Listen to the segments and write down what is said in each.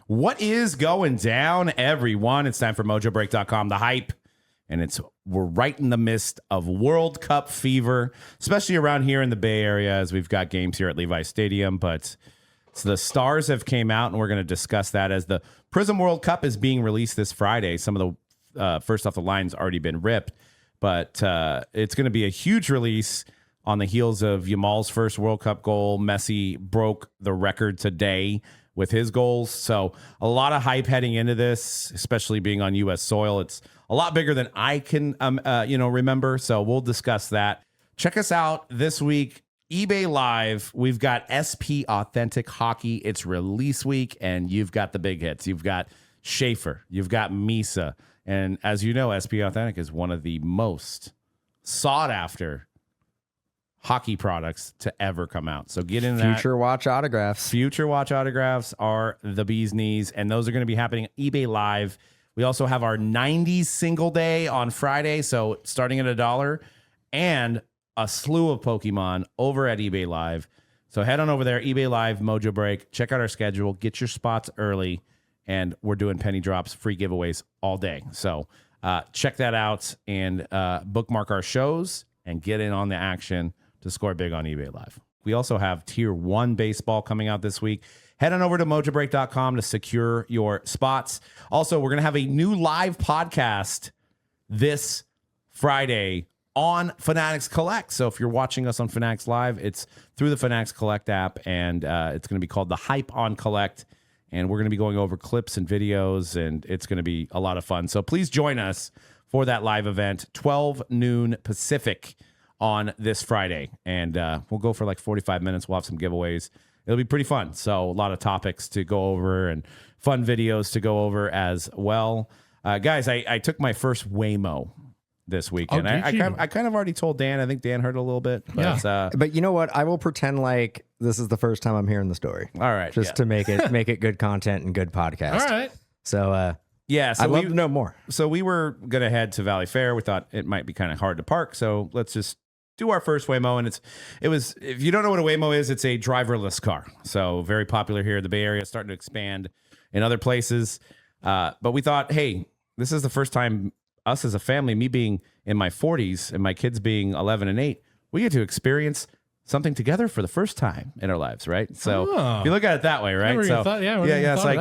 What is going down, everyone? It's time for Mojobreak.com, the hype. And we're right in the midst of World Cup fever, especially around here in the Bay Area as we've got games here at Levi Stadium. But so the stars have came out, and we're going to discuss that as the Prizm World Cup is being released this Friday. Some of the first off the line's already been ripped, but it's going to be a huge release on the heels of Yamal's first World Cup goal. Messi broke the record today with his goals. So a lot of hype heading into this, especially being on U.S. soil. It's a lot bigger than I can, remember. So we'll discuss that. Check us out this week. eBay Live. We've got SP Authentic Hockey. It's release week, and you've got the big hits. You've got Schaefer. You've got Misa. And as you know, SP Authentic is one of the most sought after hockey products to ever come out. So get in that. Future watch autographs. Future watch autographs are the bee's knees, and those are going to be happening at eBay Live. We also have our 90s single day on Friday, so starting at $1, and a slew of Pokemon over at eBay Live. So head on over there, eBay Live, Mojobreak. Check out our schedule. Get your spots early, and we're doing penny drops, free giveaways all day. So check that out and bookmark our shows and get in on the action to score big on eBay Live. We also have Tier 1 baseball coming out this week. Head on over to Mojobreak.com to secure your spots. Also, we're going to have a new live podcast this Friday on Fanatics Collect. So if you're watching us on Fanatics Live, it's through the Fanatics Collect app, and it's going to be called The Hype on Collect. And we're going to be going over clips and videos, and it's going to be a lot of fun. So please join us for that live event, 12 noon Pacific on this Friday. And we'll go for like 45 minutes. We'll have some giveaways. It'll be pretty fun. So a lot of topics to go over and fun videos to go over as well. Guys, I took my first Waymo this weekend. I kind of already told Dan. I think Dan heard a little bit. But, yeah. But you know what? I will pretend like this is the first time I'm hearing the story. All right. Just to make it good content and good podcast. All right. So yeah, so I'd love to know more. So we were going to head to Valley Fair. We thought it might be kind of hard to park. So let's just do our first Waymo. And it was, if you don't know what a Waymo is, it's a driverless car. So very popular here in the Bay Area, starting to expand in other places. But we thought, hey, this is the first time us as a family, me being in my 40s and my kids being 11 and 8, we get to experience something together for the first time in our lives, right? So if you look at it that way, right? So it's like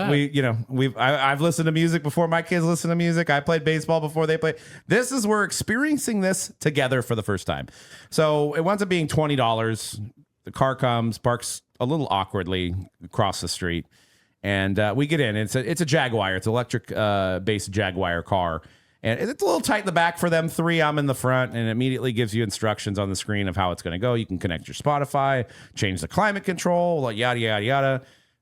I've listened to music before my kids listen to music. I played baseball before they played. We're experiencing this together for the first time. So it winds up being $20. The car comes, parks a little awkwardly across the street, and we get in. It's a Jaguar. It's an electric based Jaguar car. And it's a little tight in the back for them three. I'm in the front, and it immediately gives you instructions on the screen of how it's going to go. You can connect your Spotify, change the climate control, like yada, yada,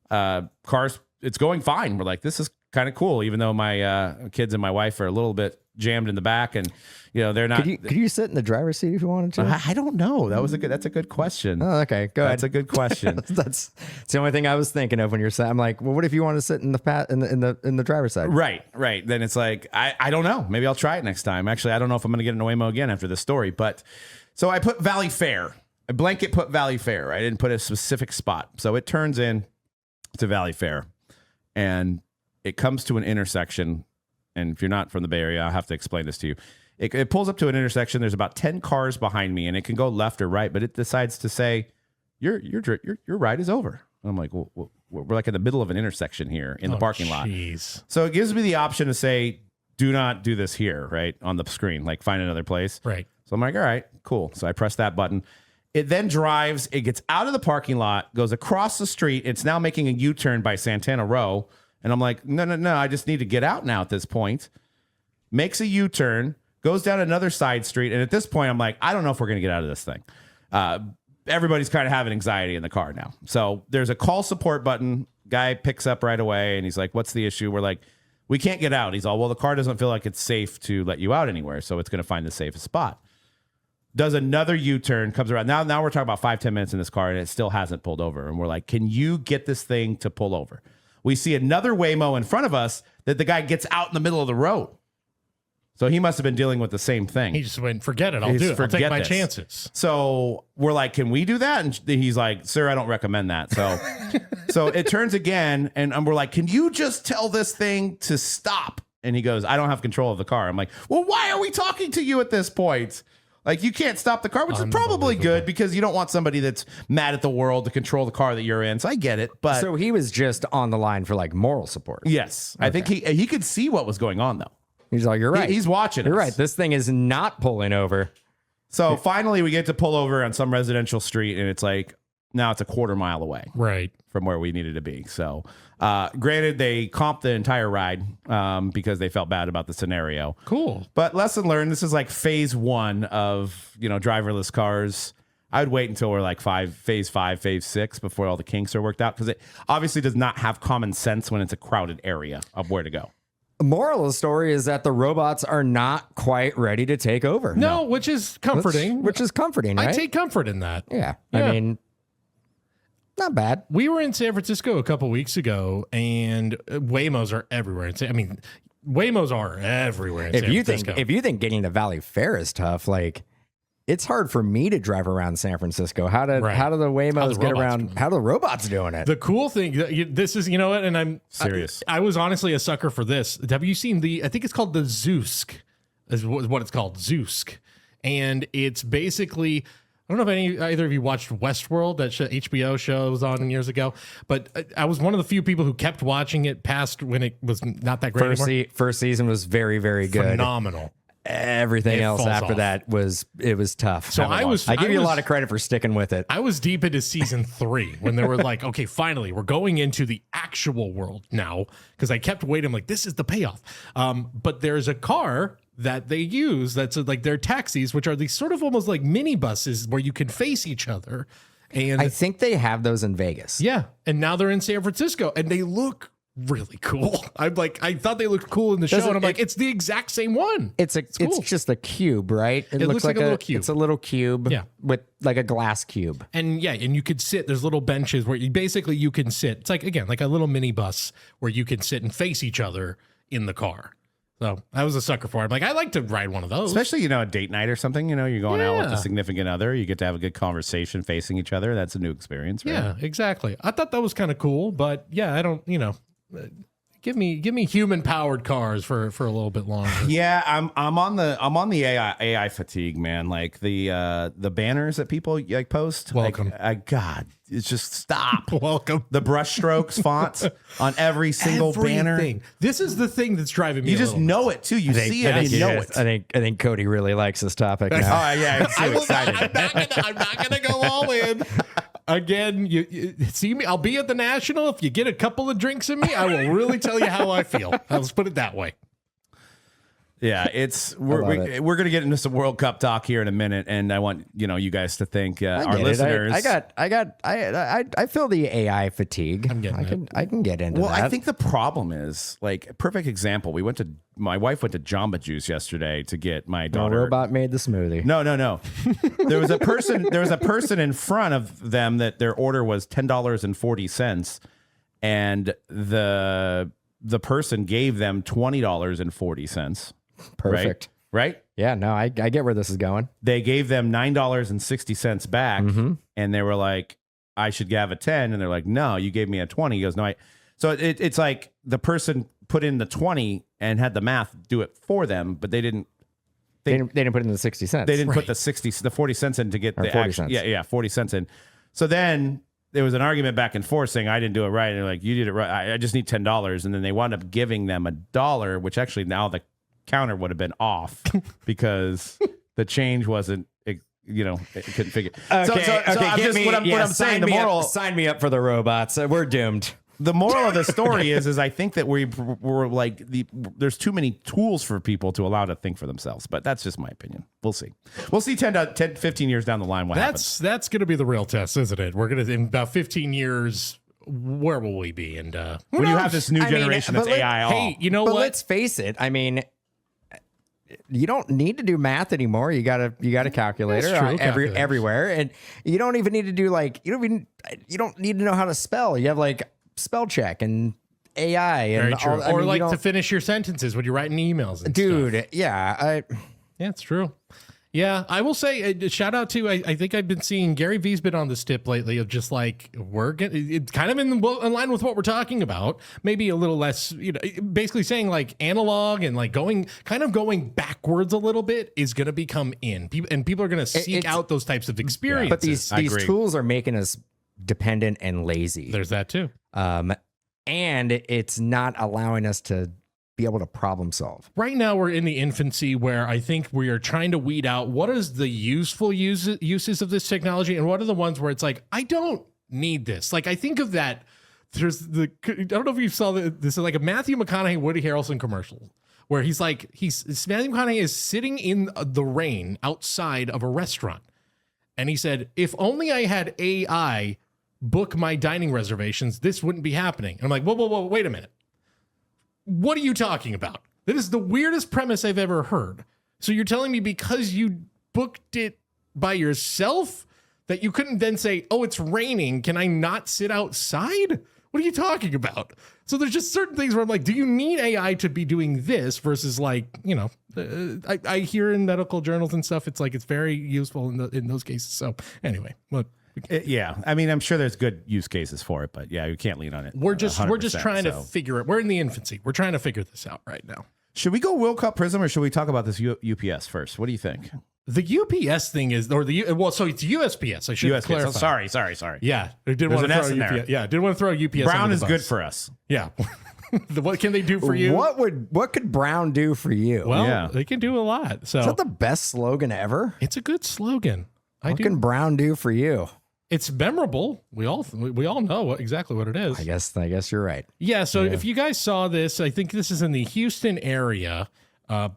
yada. Cars, it's going fine. We're like, this is kind of cool, even though my kids and my wife are a little bit jammed in the back, and they're not. Could you sit in the driver's seat if you wanted to? I don't know. That's a good question. Oh, okay, go ahead. That's a good question. That's the only thing I was thinking of when you're saying. I'm like, well, what if you want to sit in the driver's side? Right. Then it's like I don't know. Maybe I'll try it next time. Actually, I don't know if I'm going to get in a Waymo again after this story. But so I put Valley Fair. I blanket put Valley Fair. I didn't put a specific spot. So it turns in to Valley Fair, and it comes to an intersection. And if you're not from the Bay Area, I'll have to explain this to you. It pulls up to an intersection. There's about 10 cars behind me, and it can go left or right, but it decides to say, your ride is over. And I'm like, well, we're like in the middle of an intersection here in the parking lot. So it gives me the option to say, do not do this here, right, on the screen, like find another place. Right. So I'm like, all right, cool. So I press that button. It then drives. It gets out of the parking lot, goes across the street. It's now making a U-turn by Santana Row. And I'm like, no, I just need to get out now at this point. Makes a U-turn, goes down another side street. And at this point, I'm like, I don't know if we're going to get out of this thing. Everybody's kind of having anxiety in the car now. So there's a call support button. Guy picks up right away, and he's like, what's the issue? We're like, we can't get out. He's all, well, the car doesn't feel like it's safe to let you out anywhere, so it's going to find the safest spot. Does another U-turn, comes around. Now we're talking about 5-10 minutes in this car, and it still hasn't pulled over. And we're like, can you get this thing to pull over? We see another Waymo in front of us that the guy gets out in the middle of the road. So he must have been dealing with the same thing. He just went, forget it. I'll do it. I'll take my chances. So we're like, can we do that? And he's like, sir, I don't recommend that. So, so it turns again. And we're like, can you just tell this thing to stop? And he goes, I don't have control of the car. I'm like, well, why are we talking to you at this point? Like, you can't stop the car, which is probably good because you don't want somebody that's mad at the world to control the car that you're in. So I get it. But so he was just on the line for like moral support. Yes. Okay. I think he could see what was going on, though. He's like, you're right. He's watching. You're right. This thing is not pulling over. So finally, we get to pull over on some residential street, and it's like now it's a quarter mile away, right, from where we needed to be. So, granted, they comped the entire ride because they felt bad about the scenario. Cool. But lesson learned. This is like phase 1 of driverless cars. I would wait until we're like phase 5, phase 6 before all the kinks are worked out because it obviously does not have common sense when it's a crowded area of where to go. The moral of the story is that the robots are not quite ready to take over. No, which is comforting. Which is comforting, right? I take comfort in that. Yeah. I mean, not bad. We were in San Francisco a couple weeks ago, and Waymos are everywhere. I mean, Waymos are everywhere in San Francisco. If you think getting to Valley Fair is tough, like, it's hard for me to drive around San Francisco. How do the Waymos get around? How do the robots doing it? The cool thing, this is, what, and I'm serious. I was honestly a sucker for this. Have you seen I think it's called the Zeusk, is what it's called, Zeusk. And it's basically, I don't know if either of you watched Westworld, that HBO show was on years ago, but I was one of the few people who kept watching it past when it was not that great anymore. First season was very, very good. Phenomenal. Everything else after that was tough. So I give you a lot of credit for sticking with it. I was deep into season 3 when they were like, okay, finally we're going into the actual world now, because I kept waiting. I'm like, this is the payoff. But there's a car that they use that's like their taxis, which are these sort of almost like minibuses where you can face each other. And I think they have those in Vegas. Yeah, and now they're in San Francisco, and they look really cool. I'm like, I thought they looked cool in the show, and I'm like, it's the exact same one. It's just a cube, right? It looks like a little cube. It's a little cube, with like a glass cube. And and you could sit. There's little benches where you can sit. It's like, again, like a little mini bus where you can sit and face each other in the car. So I was a sucker for it. I'm like, I like to ride one of those, especially a date night or something. You're going out with a significant other. You get to have a good conversation facing each other. That's a new experience, right? Yeah, exactly. I thought that was kind of cool, but I don't. Give me human powered cars for a little bit longer. Yeah, I'm on the AI fatigue, man. Like the banners that people like post. Welcome. God, it's just stop. Welcome. The brushstrokes font on every single banner. This is the thing that's driving me. You just know it too. You see it. You know it. I think Cody really likes this topic now. Oh yeah, I'm so excited. I'm not gonna go all in. Again, you see me. I'll be at the National. If you get a couple of drinks in me, I will really tell you how I feel. Let's put it that way. Yeah, we're gonna get into some World Cup talk here in a minute, and I want you guys to thank our listeners. I feel the AI fatigue. I can get into that. Well, I think the problem is, like, a perfect example. My wife went to Jamba Juice yesterday to get my daughter. Robot made the smoothie. No. There was a person in front of them that their order was $10.40, and the person gave them $20.40. Perfect. Right? Yeah, no, I get where this is going. They gave them $9.60 back, and they were like, I should have a 10. And they're like, no, you gave me a 20. He goes, no, So it's like the person put in the 20 and had the math do it for them, but they didn't. They didn't put in the 60 cents. They didn't put the 40 cents in to get the 40 cents. Yeah, 40 cents in. So then there was an argument back and forth saying I didn't do it right. And they're like, you did it right. I just need $10. And then they wound up giving them $1, which actually now the counter would have been off because the change wasn't, it couldn't figure. I'm saying, the moral. Sign me up for the robots. We're doomed. The moral of the story is I think that we're like there's too many tools for people to allow to think for themselves, but that's just my opinion. We'll see. We'll see 10, 15 years down the line what happens. That's going to be the real test, isn't it? We're going to, in about 15 years, where will we be? And when you have this new generation that's AI. Hey, you know what? Let's face it. I mean, you don't need to do math anymore. You got a calculator everywhere, and you don't even need to do you don't need to know how to spell. You have like spell check, and AI and Very true. all, or like to finish your sentences when you're writing emails. And dude, stuff. yeah, it's true. Yeah, I will say, shout out to, I think I've been seeing Gary Vee's been on this tip lately of just like, it's kind of in line with what we're talking about. Maybe a little less, basically saying like analog and like going backwards a little bit is going to become in. People are going to seek out those types of experiences. But these tools are making us dependent and lazy. There's that too. And it's not allowing us to be able to problem solve. Right now, we're in the infancy where I think we are trying to weed out what is the useful uses of this technology and what are the ones where it's like, I don't need this. Like, I think of that. I don't know if you saw this is like a Matthew McConaughey, Woody Harrelson commercial where Matthew McConaughey is sitting in the rain outside of a restaurant. And he said, if only I had AI book my dining reservations, this wouldn't be happening. And I'm like, whoa, wait a minute. What are you talking about? That is the weirdest premise I've ever heard. So you're telling me because you booked it by yourself that you couldn't then say, oh, it's raining. Can I not sit outside? What are you talking about? So there's just certain things where I'm like, do you need AI to be doing this versus like, I hear in medical journals and stuff, it's like, it's very useful in those cases. So anyway, look. Yeah, I mean, I'm sure there's good use cases for it, but yeah, you can't lean on it. We're just trying to figure it. We're in the infancy. We're trying to figure this out right now. Should we go World Cup Prizm or should we talk about this UPS first? What do you think? The UPS thing is, so it's USPS. I should USPS. clarify. Oh, sorry. Yeah, I did want to throw UPS. Yeah, I did want to throw UPS. Brown is good for us. Yeah. What can they do for you? What could Brown do for you? Well, they can do a lot. So is that the best slogan ever? It's a good slogan. What can Brown do for you? It's memorable. We all know exactly what it is. I guess you're right. Yeah. So if you guys saw this, I think this is in the Houston area.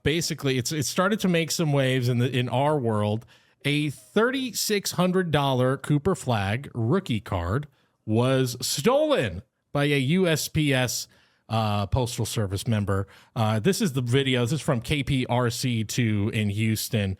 Basically, it started to make some waves in our world. A $3,600 Cooper Flagg rookie card was stolen by a USPS Postal Service member. This is the video. This is from KPRC2 in Houston.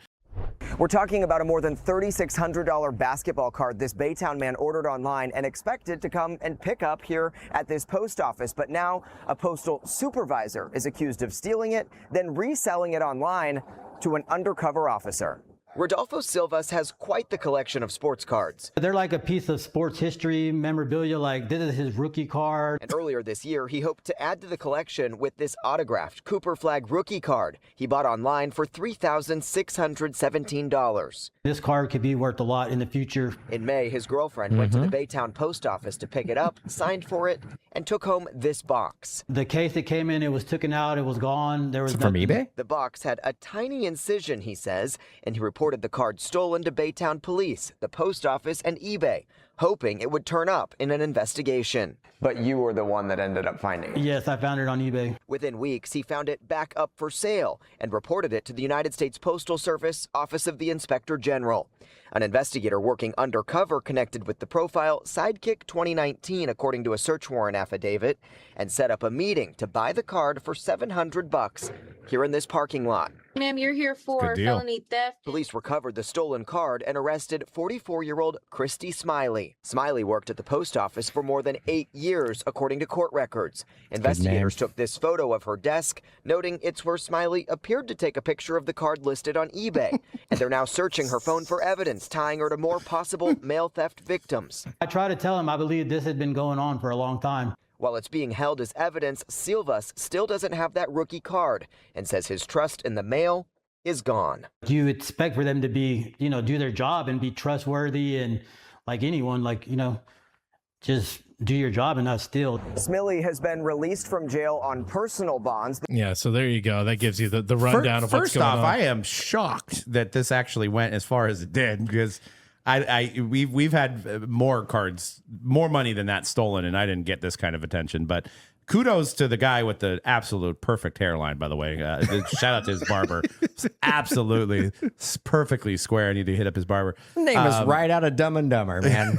We're talking about a more than $3,600 basketball card this Baytown man ordered online and expected to come and pick up here at this post office. But now a postal supervisor is accused of stealing it, then reselling it online to an undercover officer. Rodolfo Silvas has quite the collection of sports cards. They're like a piece of sports history memorabilia, like this is his rookie card. And earlier this year, he hoped to add to the collection with this autographed Cooper Flagg rookie card he bought online for $3,617. This card could be worth a lot in the future. In May, his girlfriend went to the Baytown post office to pick it up, signed for it, and took home this box. The case that came in, it was taken out, it was gone. There was from eBay? The box had a tiny incision, he says, and he reported the card stolen to Baytown police, the post office, and eBay, hoping it would turn up in an investigation. But you were the one that ended up finding it. Yes, I found it on eBay. Within weeks, he found it back up for sale and reported it to the United States Postal Service, Office of the Inspector General. An investigator working undercover connected with the profile Sidekick 2019, according to a search warrant affidavit, and set up a meeting to buy the card for $700 here in this parking lot. Ma'am, you're here for felony theft. Police recovered the stolen card and arrested 44-year-old Christy Smiley. Smiley worked at the post office for more than 8 years, according to court records. Investigators took this photo of her desk, noting it's where Smiley appeared to take a picture of the card listed on eBay. And they're now searching her phone for evidence tying her to more possible mail theft victims. I tried to tell him I believe this had been going on for a long time. While it's being held as evidence, Silvas still doesn't have that rookie card and says his trust in the mail is gone. You expect for them to be, do their job and be trustworthy and like anyone, just do your job and not steal. Smiley has been released from jail on personal bonds. Yeah, so there you go. That gives you the rundown of what's going on. First off, I am shocked that this actually went as far as it did because we've had more cards, more money than that stolen, and I didn't get this kind of attention. But kudos to the guy with the absolute perfect hairline, by the way. Shout out to his barber. It's absolutely perfectly square. I need to hit up his barber. His name is right out of Dumb and Dumber, man.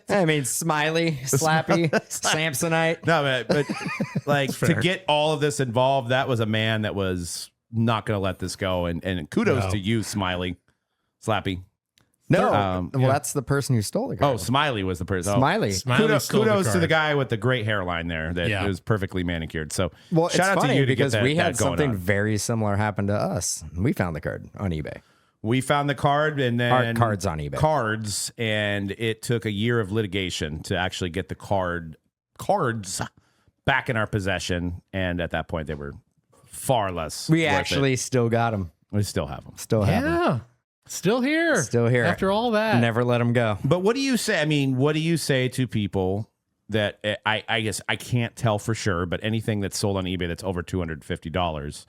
I mean, Smiley, Slappy, Samsonite. No, but like to get all of this involved, that was a man that was not going to let this go. And kudos to you, Smiley, Slappy. No, that's the person who stole the card. Oh, Smiley was the person. Smiley. Kudos to the guy with the great hairline there that was perfectly manicured. So shout out to you because we had something on. very similar happen to us. We found the card on eBay. We found the card and then cards on eBay. Cards, and it took a year of litigation to actually get the cards back in our possession. And at that point, they were far less. We actually still got them. We still have them. Still have them. Still here. Still here. After all that. Never let them go. But what do you say? I mean, what do you say to people that I guess I can't tell for sure, but anything that's sold on eBay that's over $250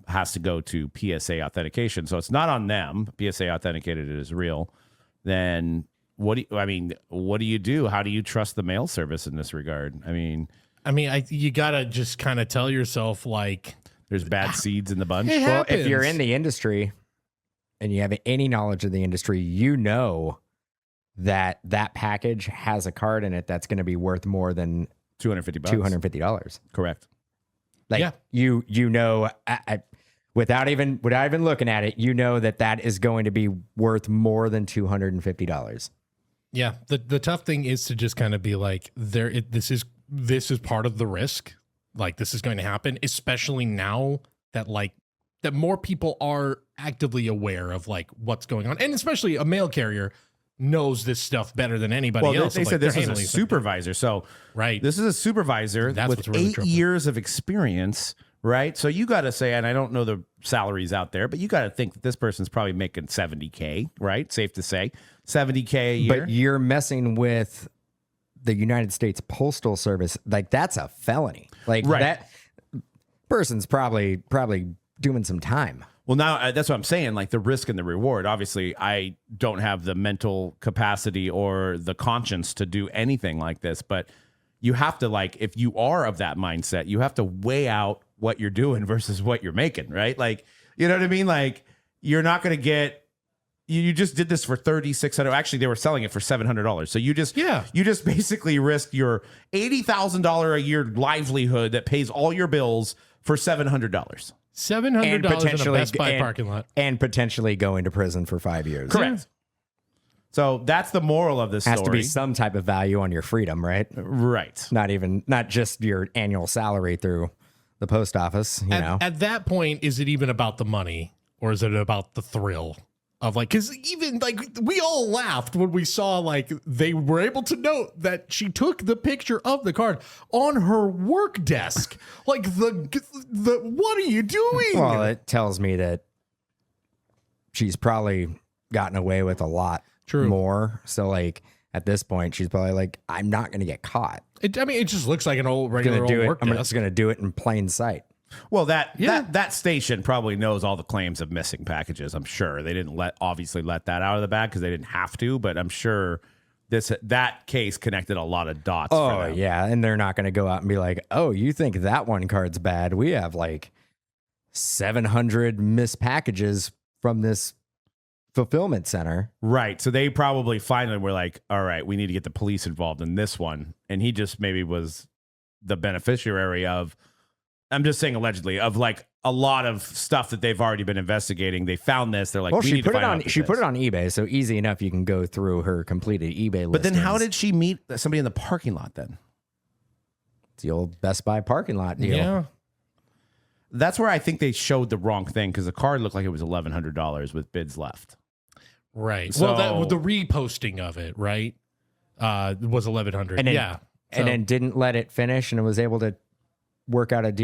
has to go to PSA authentication. So it's not on them. PSA authenticated it is real. Then what do you do? How do you trust the mail service in this regard? I mean, you gotta just kind of tell yourself like there's bad seeds in the bunch. Well, if you're in the industry and you have any knowledge of the industry, you know that package has a card in it that's going to be worth more than $250. $250. Correct. Like you know, without even looking at it, you know that is going to be worth more than $250. Yeah. The tough thing is to just kind of be like, this is part of the risk. Like this is going to happen, especially now that that more people are actively aware of like what's going on, and especially a mail carrier knows this stuff better than anybody else. They said this is a supervisor. So this is a supervisor with really 8 years of experience, right? So you got to say, and I don't know the salaries out there, but you got to think that this person's probably making $70K, right? Safe to say $70K a year. But you're messing with the United States Postal Service. Like that's a felony. Like that person's probably doing some time. Well, now that's what I'm saying, like the risk and the reward. Obviously, I don't have the mental capacity or the conscience to do anything like this, but you have to, like, if you are of that mindset, you have to weigh out what you're doing versus what you're making, right? Like, you know what I mean? Like, you're not going to get, you just did this for $3,600. Actually, they were selling it for $700. So you just basically risked your $80,000 a year livelihood that pays all your bills for $700. $700 in a Best Buy parking lot. And potentially going to prison for 5 years. Correct. Yeah. So that's the moral of this story. Has to be some type of value on your freedom, right? Right. Not just your annual salary through the post office, you know. At that point, is it even about the money or is it about the thrill? Of like, because even like we all laughed when we saw like they were able to note that she took the picture of the card on her work desk. Like the what are you doing? Well, it tells me that she's probably gotten away with a lot more. So like at this point, she's probably like, I'm not going to get caught. It just looks like an old regular old work desk. I'm just going to do it in plain sight. Well, that station probably knows all the claims of missing packages. I'm sure they didn't obviously let that out of the bag because they didn't have to. But I'm sure that case connected a lot of dots. Oh yeah, and they're not going to go out and be like, "Oh, you think that one card's bad? We have like 700 missed packages from this fulfillment center." Right. So they probably finally were like, "All right, we need to get the police involved in this one." And he just maybe was the beneficiary of. I'm just saying allegedly of like a lot of stuff that they've already been investigating. They found this. They're like, well, she put it on eBay, so easy enough. You can go through her completed eBay list. But then how did she meet somebody in the parking lot then? It's the old Best Buy parking lot deal. Yeah. That's where I think they showed the wrong thing because the card looked like it was $1,100 with bids left. Right. So, well, the reposting of it, right, was $1,100. And then didn't let it finish and was able to wanted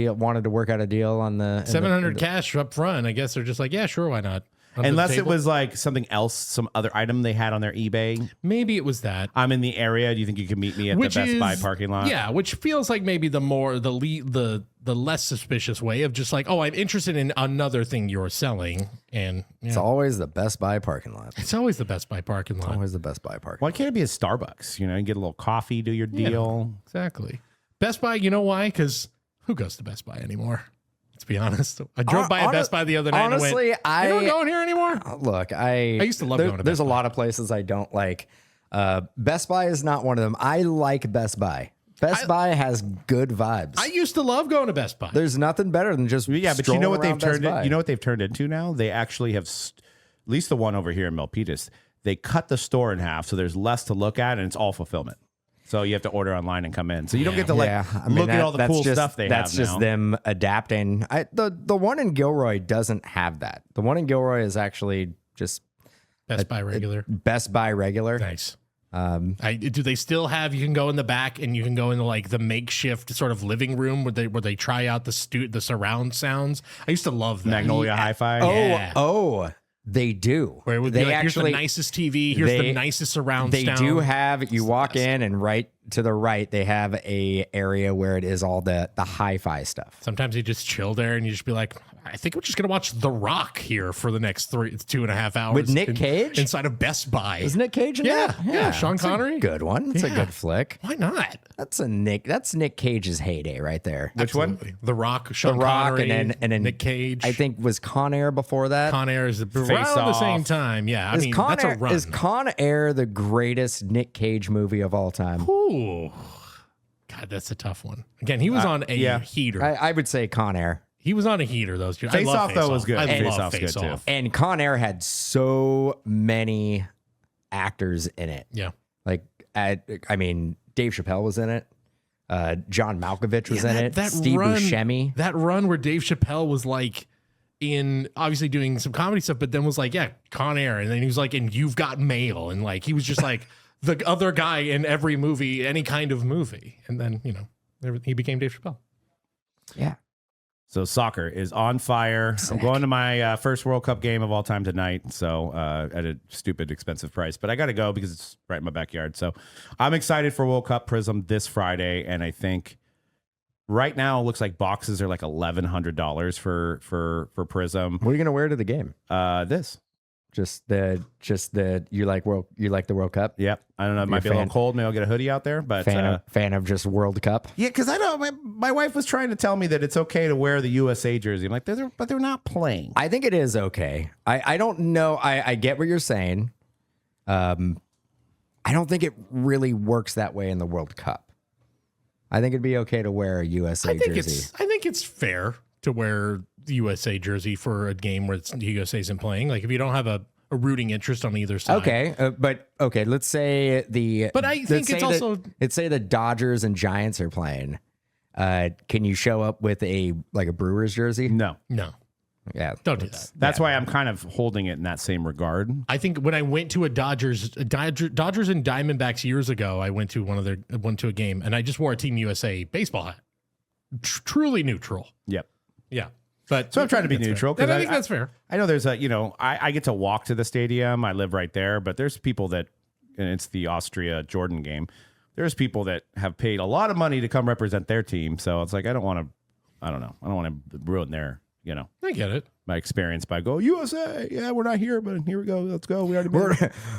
to work out a deal on the $700 cash up front. I guess they're just like, yeah, sure, why not? Unless it was like something else, some other item they had on their eBay. Maybe it was that. I'm in the area. Do you think you can meet me at the Best Buy parking lot? Yeah, which feels like maybe the less suspicious way of just like, oh, I'm interested in another thing you're selling. And it's always the Best Buy parking lot. It's always the Best Buy parking lot. Always the Best Buy parking lot. Why can't it be a Starbucks? You know, you get a little coffee, do your deal. Yeah, exactly. Best Buy, you know why? Because who goes to Best Buy anymore? Let's be honest. I drove by a Best Buy the other night honestly, and I went, anyone going here anymore? Look, I used to love going to Best Buy. There's a lot of places I don't like. Best Buy is not one of them. I like Best Buy. Best Buy has good vibes. I used to love going to Best Buy. There's nothing better than just but you know what they've turned it. You know what they've turned into now? They actually have, at least the one over here in Milpitas. they cut the store in half, so there's less to look at, and it's all fulfillment. So you have to order online and come in. So you don't get to look at all the cool stuff they have. That's just them adapting. The one in Gilroy doesn't have that. The one in Gilroy is actually just Best Buy regular. Best Buy regular. Nice. Do they still have? You can go in the back and you can go into like the makeshift sort of living room where they try out the surround sounds. I used to love that. Magnolia Hi-Fi. Oh, they do. Where it would be like, here's the nicest TV, here's the nicest surround sound. They do have, you walk in and right to the right, they have a area where it is all the hi-fi stuff. Sometimes you just chill there and you just be like, I think we're just going to watch The Rock here for the next 2.5 hours. With Nick Cage? Inside of Best Buy. Is Nick Cage in that? Yeah. Sean Connery. Good one. It's a good flick. Why not? That's Nick Cage's heyday right there. Which one? The Rock, Sean Connery, and then Nick Cage. I think was Con Air before that. Con Air is around the same time. Yeah, I mean, that's a run. Is Con Air the greatest Nick Cage movie of all time? Ooh. God, that's a tough one. Again, he was on a heater. I would say Con Air. He was on a heater those years. Face Off though was good. Face Off's good too. And Con Air had so many actors in it. Yeah. Like, I mean, Dave Chappelle was in it. John Malkovich was in it. Steve Buscemi. That run where Dave Chappelle was like in obviously doing some comedy stuff, but then was like, Con Air. And then he was like, and You've Got Mail. And like, he was just like the other guy in every movie, any kind of movie. And then, he became Dave Chappelle. Yeah. So soccer is on fire. I'm going to my first World Cup game of all time tonight. So at a stupid expensive price, but I got to go because it's right in my backyard. So I'm excited for World Cup Prizm this Friday. And I think right now it looks like boxes are like $1,100 for Prizm. What are you going to wear to the game? This. Just the you like the World Cup? Yep. I don't know. It might be a little cold. Maybe I'll get a hoodie out there. But fan of just World Cup. Yeah, because I know my wife was trying to tell me that it's okay to wear the USA jersey. I'm like, but they're not playing. I think it is okay. I don't know. I get what you're saying. I don't think it really works that way in the World Cup. I think it'd be okay to wear a USA jersey. I think it's fair to wear the USA jersey for a game where the USA isn't playing. Like if you don't have a rooting interest on either side. Okay, let's say let's say the Dodgers and Giants are playing. Can you show up with a Brewers jersey? No. Yeah, don't do that. That's why I'm kind of holding it in that same regard. I think when I went to a Dodgers and Diamondbacks years ago, I went to a game and I just wore a Team USA baseball hat. Truly neutral. Yep. Yeah. But so I'm trying to be neutral because I think that's fair. I know there's I get to walk to the stadium. I live right there, but there's people and it's the Austria Jordan game. There's people that have paid a lot of money to come represent their team. So it's like, I don't want to ruin their, I get it. My experience by go USA. Yeah, we're not here, but here we go. Let's go. We already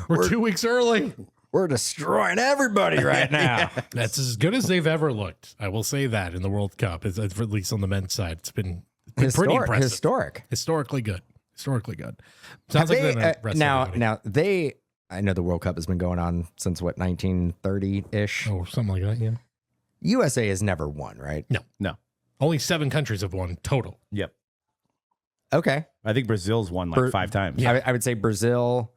we're 2 weeks early. We're destroying everybody right now. That's as good as they've ever looked. I will say that in the World Cup, at least on the men's side, it's been pretty impressive. Historically good. Sounds like now I know the World Cup has been going on since 1930-ish. Oh, something like that, yeah. USA has never won, right? No. Only 7 countries have won total. Yep. Okay. I think Brazil's won 5 times. Yeah. I would say Brazil,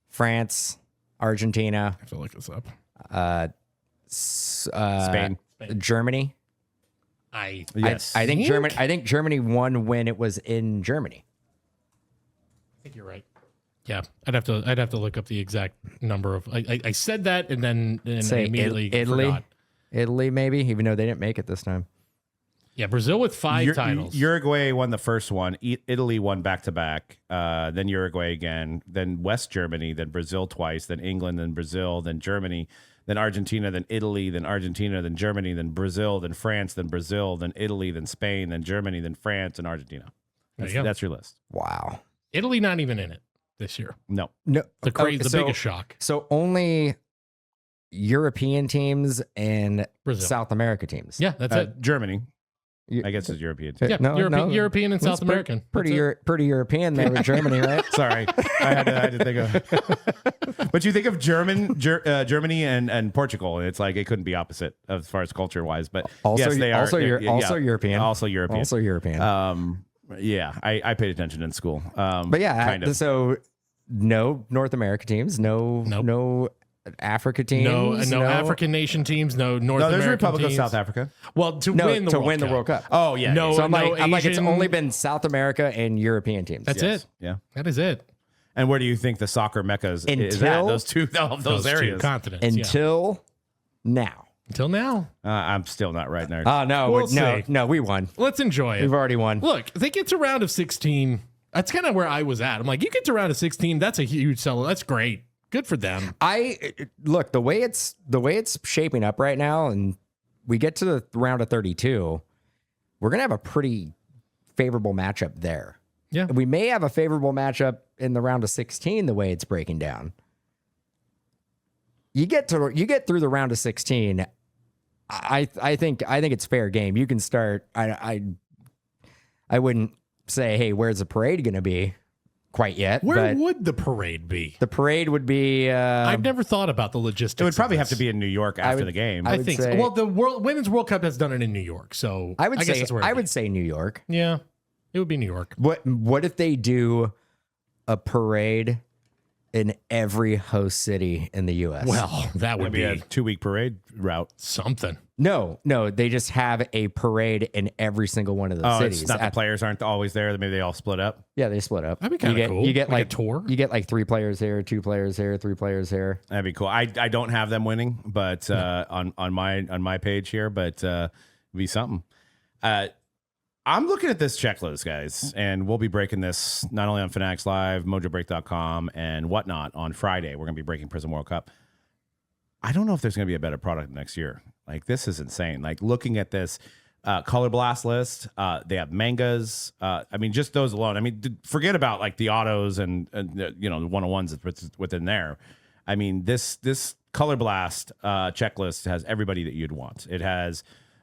France, Argentina. I have to look this up. Spain. Germany. I think Germany won when it was in Germany. I think you're right. Yeah, I'd have to look up the exact number of. I said that and then I immediately forgot. Italy, maybe, even though they didn't make it this time. Yeah, Brazil with 5 titles. Uruguay won the first one. Italy won back-to-back. Then Uruguay again. Then West Germany. Then Brazil twice. Then England. Then Brazil. Then Germany. Then Argentina. Then Italy. Then Argentina. Then Germany. Then Brazil. Then France. Then Brazil. Then Italy. Then Spain. Then Germany. Then France. And Argentina. That's your list. Wow. Italy not even in it this year. No. The biggest shock. So only European teams and Brazil. South America teams. Yeah, that's it. Germany. I guess it's European. Yeah, European and South American. Pretty European there with Germany, right? Sorry, I had to think of. But you think of Germany and Portugal, and it's like it couldn't be opposite as far as culture wise. But also, yes, they are also European. Also European. Also European. Yeah, I paid attention in school. But yeah, kind of. So no North America teams, no Africa teams, no African nation teams, no North No, there's American Republic teams. of South Africa. Well, to win the World Cup. Oh, yeah. No, So I'm no like, it's Asian- only been South America and European teams. That's Yes. it. Yeah. That is it. And where do you think the soccer mecca is at? Until- Those two areas. two continents. Until now. Until now. I'm still not right there. Oh no, We'll see. no, we won. Let's enjoy it. We've already won. Look, if they get to round of 16. That's kind of where I was at. I'm like, you get to round of 16. That's a huge sell. That's great. Good for them. Look, the way it's shaping up right now, and we get to the round of 32, we're gonna have a pretty favorable matchup there. Yeah. We may have a favorable matchup in the round of 16, the way it's breaking down. You get through the round of 16. I think it's fair game. You can start. I wouldn't say, hey, where's the parade going to be quite yet? Where but would the parade be? the parade would be? I've never thought about the logistics. It would probably of have to this. be in New York after the game. I would think say- so. Well, the Women's World Cup has done it in New York, so I would guess say that's where I it'd would be. say New York. Yeah, it would be New York. What if they do a parade in every host city in the U.S.? Well, that would It'd be a be 2-week parade route. something. No, they just have a parade in every single one of the Oh, cities. it's not the players aren't always there. Maybe they all split up. Yeah, they split up. That'd be kinda cool. You get Like a like tour? You get like 3 players here, 2 players here, 3 players here. That'd be cool. I don't have them winning, but on my page here, but it'd be something. I'm looking at this checklist, guys, and we'll be breaking this not only on Fanatics Live, Mojobreak.com, and whatnot on Friday. We're going to be breaking Prizm World Cup. I don't know if there's going to be a better product next year. Like, this is insane. Like, looking at this Color Blast list, they have mangas. I mean, just those alone. I mean, forget about like the autos and the 101s that's within there. I mean, this Color Blast checklist has everybody that you'd want. It has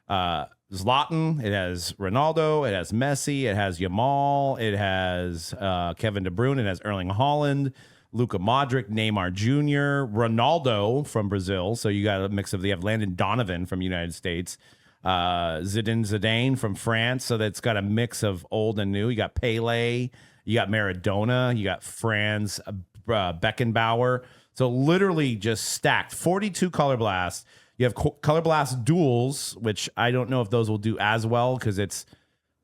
Zlatan, it has Ronaldo, it has Messi, it has Yamal, it has Kevin De Bruyne, it has Erling Haaland, Luka Modric, Neymar Jr., Ronaldo from Brazil. So you got a mix of, they have Landon Donovan from the United States, Zidane from France. So that's got a mix of old and new. You got Pele, you got Maradona, you got Franz Beckenbauer. So literally just stacked 42 Color Blasts. You have Color Blast duels, which I don't know if those will do as well because it's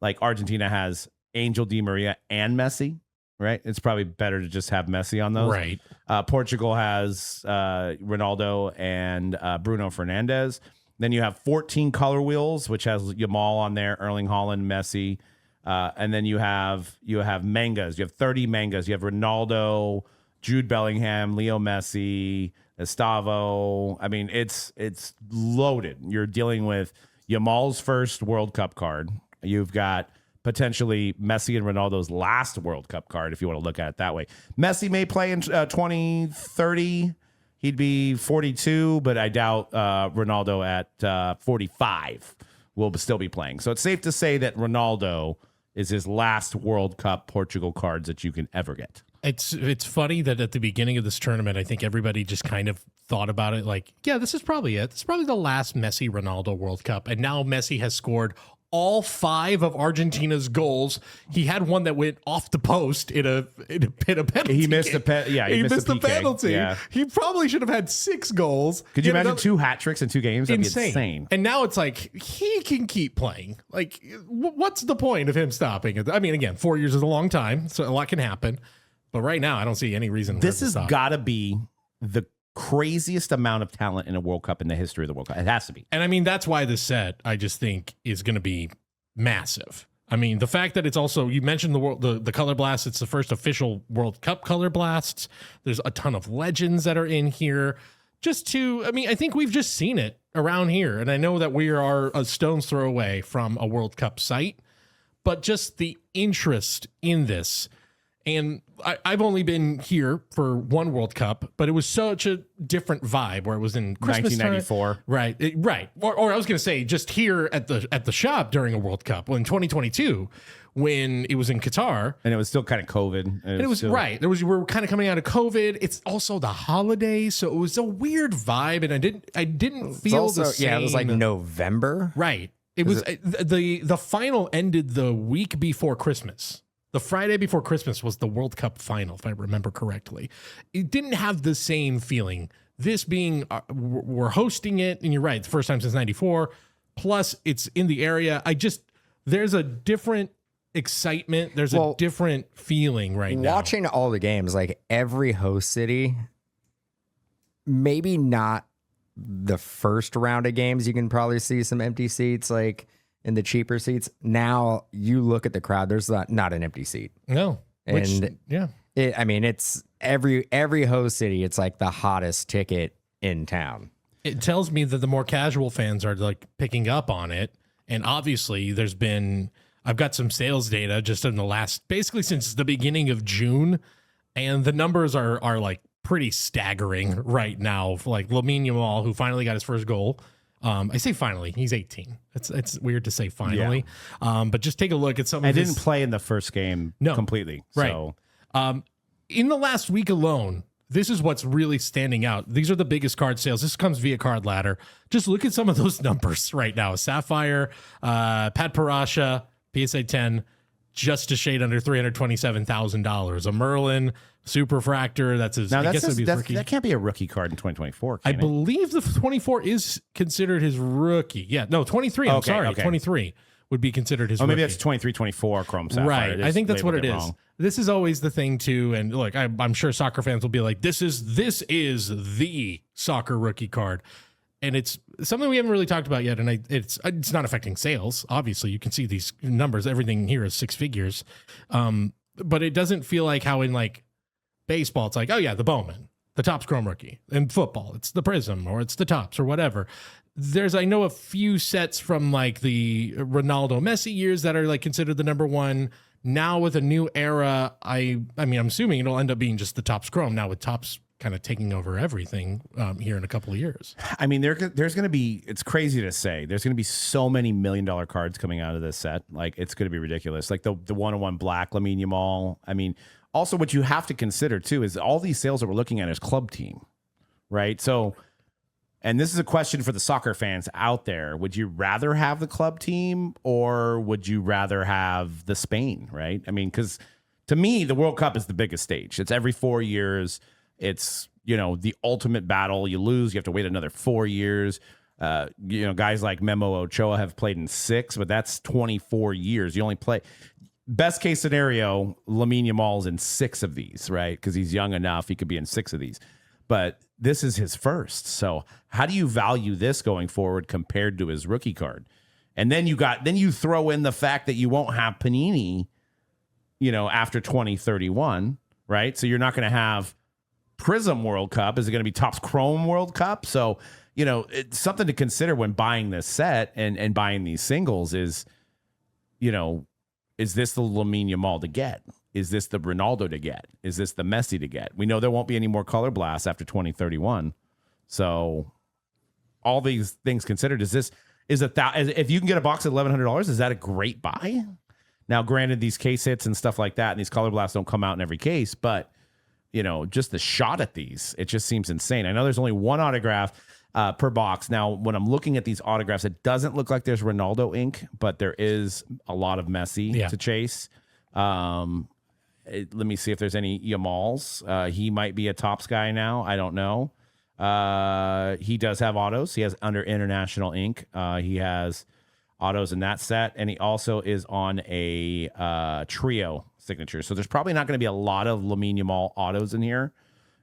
like Argentina has Angel Di Maria and Messi, right? It's probably better to just have Messi on those. Right. Portugal has Ronaldo and Bruno Fernandes. Then you have 14 color wheels, which has Yamal on there, Erling Haaland, Messi. And then you have mangas. You have 30 mangas. You have Ronaldo, Jude Bellingham, Leo Messi, Estavo. I mean, it's loaded. You're dealing with Yamal's first World Cup card. You've got potentially Messi and Ronaldo's last World Cup card, if you want to look at it that way. Messi may play in 2030. He'd be 42, but I doubt Ronaldo at 45 will still be playing. So it's safe to say that Ronaldo is his last World Cup Portugal cards that you can ever get. It's funny that at the beginning of this tournament, I think everybody just kind of thought about it like, yeah, this is probably it. This is probably the last Messi Ronaldo World Cup. And now Messi has scored all 5 of Argentina's goals. He had one that went off the post in a penalty. He missed kick. he missed the PK. penalty. Yeah. He probably should have had 6 goals. Could you He had imagine another- 2 hat tricks in 2 games? That'd be insane. And now it's like he can keep playing. Like, what's the point of him stopping? I mean, again, 4 years is a long time, so a lot can happen. But right now, I don't see any reason. This to has stop. got to be the craziest amount of talent in a World Cup in the history of the World Cup. It has to be. And I mean, that's why this set, I just think, is going to be massive. I mean, the fact that it's also, you mentioned the Color Blast, it's the first official World Cup Color Blasts. There's a ton of legends that are in here. I think we've just seen it around here. And I know that we are a stone's throw away from a World Cup site, but just the interest in this. And I've only been here for one World Cup, but it was such a different vibe where it was in Christmas 1994. time. Right, right. Or I was going to say just here at the shop during a World Cup, well, in 2022 when it was in Qatar, And it was still kind of COVID. and it was still, right. We were kind of coming out of COVID. It's also the holidays, so it was a weird vibe, and I didn't feel the same. Yeah, it was like November. Right. It was the final ended the week before Christmas. The Friday before Christmas was the World Cup final, if I remember correctly. It didn't have the same feeling. This being, we're hosting it, and you're right, it's the first time since 94. Plus, it's in the area. There's a different excitement. There's a different feeling right now. Watching all the games, like every host city, maybe not the first round of games, you can probably see some empty seats, like in the cheaper seats. Now you look at the crowd, there's not an empty seat. No. And it's every host city, it's like the hottest ticket in town. It tells me that the more casual fans are like picking up on it. And obviously I've got some sales data just in the basically since the beginning of June. And the numbers are like pretty staggering right now. Like Lamine Yamal, who finally got his first goal. I say finally, he's 18. It's weird to say finally. Yeah. But just take a look at some of his... didn't play in the first game completely. Right. So. In the last week alone, this is what's really standing out. These are the biggest card sales. This comes via Card Ladder. Just look at some of those numbers right now. Sapphire, Pat Parasha, PSA 10, just a shade under $327,000. A Merlin, Superfractor. That's his. That can't be a rookie card in 2024. I believe the 24 is considered his rookie. Yeah, no, 23. I'm sorry, 23 would be considered his. Maybe rookie. that's 23-24 Chrome Sapphire. Right. I think that's what it is. Wrong. This is always the thing too. And look, I'm sure soccer fans will be like, this is the soccer rookie card. And it's something we haven't really talked about yet. And it's not affecting sales. Obviously, you can see these numbers. Everything here is six figures. But it doesn't feel like how in like baseball, it's like, oh yeah, the Bowman, the Topps Chrome rookie. In football, it's the Prizm or it's the Topps or whatever. I know a few sets from like the Ronaldo Messi years that are like considered the number one. Now with a new era, I'm assuming it'll end up being just the Topps Chrome now with Topps kind of taking over everything here in a couple of years. I mean, there's going to be, it's crazy to say, there's going to be so many $1 million cards coming out of this set. Like, it's going to be ridiculous. Like the 101 Black Lamine Yamal. I mean, also what you have to consider too is all these sales that we're looking at is club team, right? So, and this is a question for the soccer fans out there. Would you rather have the club team or would you rather have the Spain, right? I mean, because to me, the World Cup is the biggest stage. It's every 4 years. It's, the ultimate battle. You lose, you have to wait another 4 years. Guys like Memo Ochoa have played in 6, but that's 24 years. You only play. Best case scenario, Lamine Yamal's in 6 of these, right? Because he's young enough. He could be in 6 of these. But this is his first. So how do you value this going forward compared to his rookie card? And then you throw in the fact that you won't have Panini, after 2031, right? So you're not going to have Prizm World Cup. Is it going to be Topps Chrome World Cup? So, it's something to consider when buying this set and buying these singles is this the Lamine Yamal to get? Is this the Ronaldo to get? Is this the Messi to get? We know there won't be any more color blasts after 2031. So all these things considered, if you can get a box at $1,100, is that a great buy? Now, granted, these case hits and stuff like that, and these color blasts don't come out in every case, but just the shot at these, it just seems insane. I know there's only one autograph per box. Now, when I'm looking at these autographs, it doesn't look like there's Ronaldo ink, but there is a lot of Messi to chase. Let me see if there's any Yamals. He might be a Topps guy now. I don't know. He does have autos. He has under International Ink. He has autos in that set, and he also is on a trio signature. So there's probably not going to be a lot of Lamine Yamal autos in here.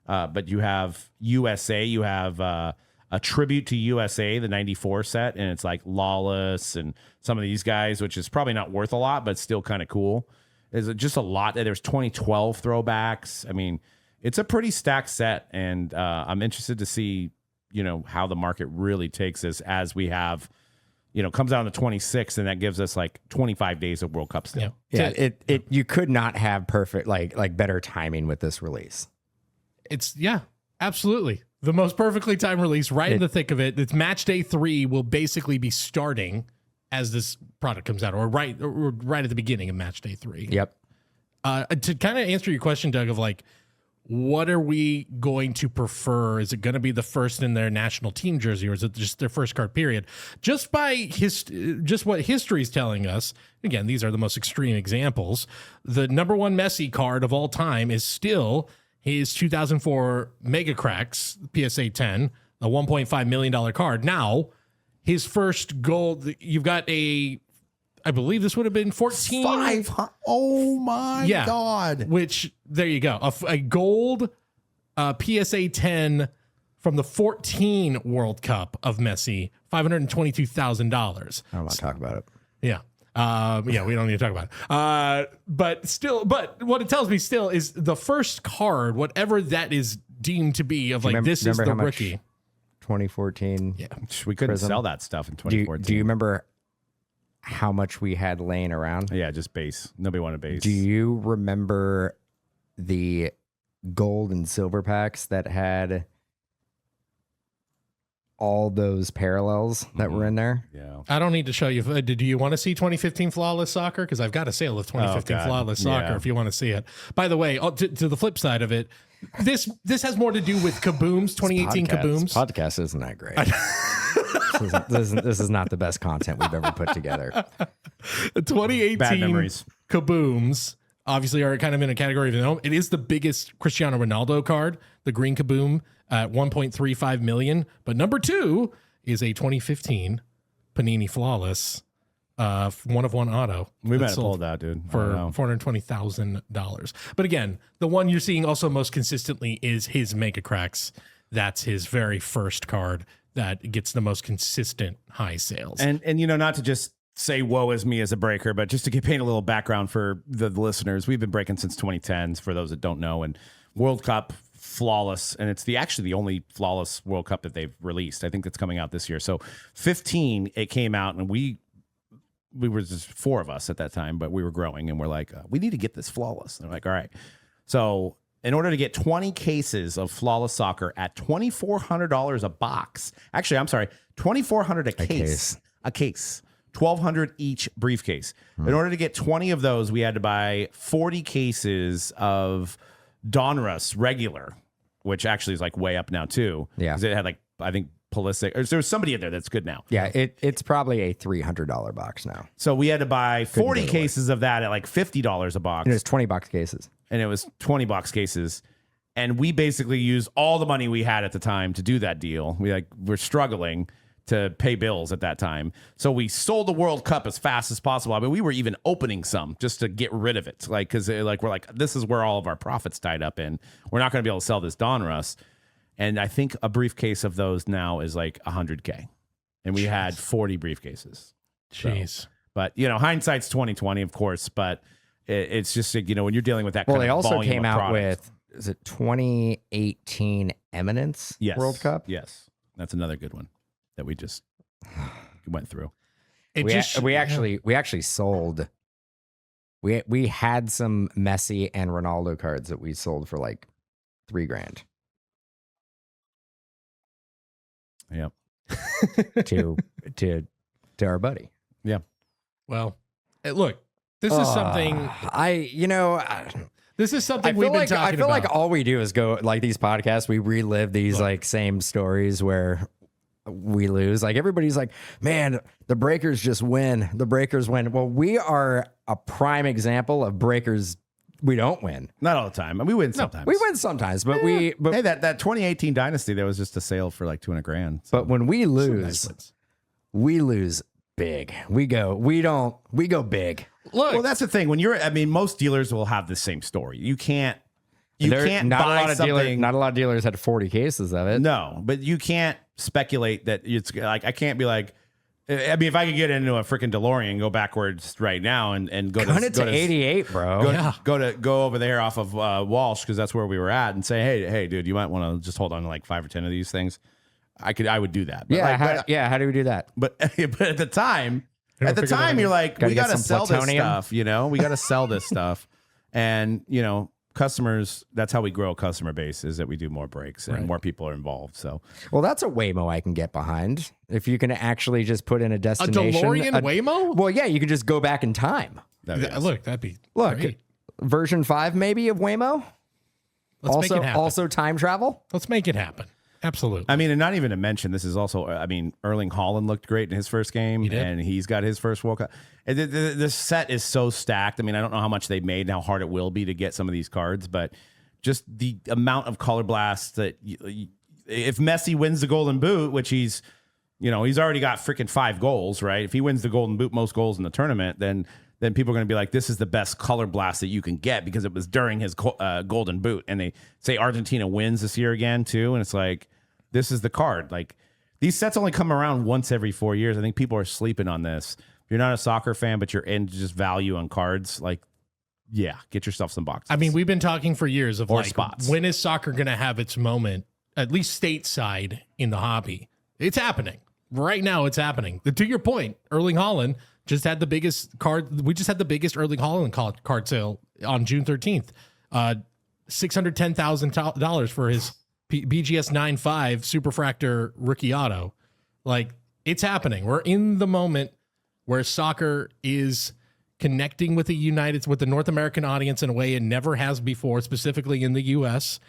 But you have USA. You have a tribute to USA, the 94 set, and it's like Lawless and some of these guys, which is probably not worth a lot, but still kind of cool. There's just a lot. There's 2012 throwbacks. I mean, it's a pretty stacked set, and I'm interested to see, how the market really takes this as we have, comes out on the 26th, and that gives us like 25 days of World Cup still. Yeah, you could not have perfect, like better timing with this release. It's absolutely the most perfectly timed release, right in the thick of it. It's match day 3 will basically be starting as this product comes out, or right at the beginning of match day 3. Yep. To kind of answer your question, Doug, of like, what are we going to prefer? Is it going to be the first in their national team jersey, or is it just their first card period? Just by just what history is telling us, again, these are the most extreme examples. The number one Messi card of all time is still his 2004 Mega Cracks PSA 10, a $1.5 million card. Now, his first gold, you've got I believe this would have been 14. Oh my God. Which, there you go. A gold PSA 10 from the 14 World Cup of Messi, $522,000. I don't want to talk about it. Yeah. Yeah, we don't need to talk about it. But what it tells me still is the first card, whatever that is deemed to be, of like, this is the rookie. 2014. Yeah. We couldn't Prizm. sell that stuff in 2014. Do you remember how much we had laying around? Yeah, just base. Nobody wanted base. Do you remember the gold and silver packs that had all those parallels that were in there? Yeah. I don't need to show you. Do you want to see 2015 Flawless Soccer? Because I've got a sale of 2015 Flawless Soccer if you want to see it. By the way, to the flip side of it, this has more to do with Kabooms, 2018 Kabooms. Podcast isn't that great. This is not the best content we've ever put together. 2018 Bad memories. Kabooms obviously are kind of in a category of their own. It is the biggest Cristiano Ronaldo card, the green Kaboom at 1.35 million. But number 2 is a 2015 Panini Flawless, 1-of-1 auto. We might have pulled that, dude. For $420,000. But again, the one you're seeing also most consistently is his Mega Cracks. That's his very first card that gets the most consistent high sales. And not to just say woe is me as a breaker, but just to paint a little background for the listeners, we've been breaking since 2010, for those that don't know, and World Cup Flawless, and it's actually the only Flawless World Cup that they've released. I think that's coming out this year. So 15, it came out, and we were just 4 of us at that time, but we were growing, and we're like, we need to get this Flawless. And they're like, all right. So in order to get 20 cases of Flawless Soccer at $2,400 a box, actually, I'm sorry, $2,400 a case. $1,200 each briefcase. In order to get 20 of those, we had to buy 40 cases of Donruss regular, which actually is like way up now too. Yeah. Because it had like, I think, Pulisic, or there's somebody in there that's good now. Yeah, it's probably a $300 box now. So we had to buy 40 cases of that at like $50 a box. And it's 20 box cases. And it was 20 box cases. And we basically used all the money we had at the time to do that deal. We're struggling to pay bills at that time. So we sold the World Cup as fast as possible. I mean, we were even opening some just to get rid of it. Because we're like, this is where all of our profits tied up in. We're not going to be able to sell this Donruss. And I think a briefcase of those now is like $100K. And we had 40 briefcases. Jeez. So, but, hindsight's 2020, of course. But it's just, when you're dealing with that kind of volume of Well, they also came out product. with, is it 2018 Eminence World Cup? Yes. That's another good one that we just went through. We actually sold. We had some Messi and Ronaldo cards that we sold for like $3,000. Yep. to our buddy. Yeah. Well, look, this is something. This is something we've been talking about. I feel like all we do is go like these podcasts. We relive these like same stories where we lose. Like everybody's like, man, the Breakers just win. The Breakers win. Well, we are a prime example of Breakers. We don't win. Not all the time. We win sometimes. We win sometimes, but hey, that 2018 Dynasty, there was just a sale for like $200,000. So. But when we lose, we lose big. We go big. Look, well, that's the thing. Most dealers will have the same story. You can't buy something. Not a lot of dealers had 40 cases of it. No, but you can't speculate that it's like, I can't be like, if I could get into a freaking DeLorean and go backwards right now and go to 88, bro. Go over there off of Walsh, because that's where we were at, and say, hey, dude, you might want to just hold on to like 5 or 10 of these things. I would do that. But how do we do that? But at the time, you're like, we got to sell this stuff. We got to sell this stuff, and customers. That's how we grow a customer base, is that we do more breaks and more people are involved. So, well, that's a Waymo I can get behind. If you can actually just put in a destination, a DeLorean Waymo. Well, yeah, you can just go back in time. Look, that'd be great. Version 5 maybe of Waymo. Let's make it happen. Also time travel. Let's make it happen. Absolutely. I mean, and not even to mention, this is also, I mean, Erling Haaland looked great in his first game, and he's got his first World Cup. And the set is so stacked. I mean, I don't know how much they made and how hard it will be to get some of these cards, but just the amount of color blasts that if Messi wins the Golden Boot, which he's already got freaking 5 goals, right? If he wins the Golden Boot, most goals in the tournament, then people are going to be like, this is the best color blast that you can get because it was during his Golden Boot. And they say Argentina wins this year again, too. And it's like, this is the card. Like, these sets only come around once every 4 years. I think people are sleeping on this. If you're not a soccer fan, but you're into just value on cards, like, yeah, get yourself some boxes. I mean, we've been talking for years of or spots. When is soccer going to have its moment, at least stateside in the hobby? It's happening. Right now, it's happening. To your point, Erling Haaland just had the biggest card. We just had the biggest Erling Haaland card sale on June 13th. $610,000 for his BGS 9.5 Superfractor rookie auto. Like, it's happening. We're in the moment where soccer is connecting with the North American audience in a way it never has before, specifically in the US.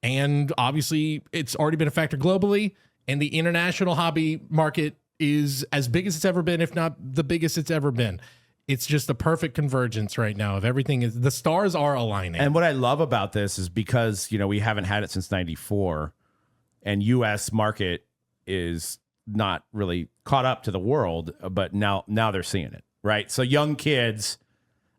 And obviously, it's already been a factor globally. And the international hobby market is as big as it's ever been, if not the biggest it's ever been. It's just the perfect convergence right now of everything. The stars are aligning. And what I love about this is because, we haven't had it since 94 and US market is not really caught up to the world, but now they're seeing it, right? So young kids,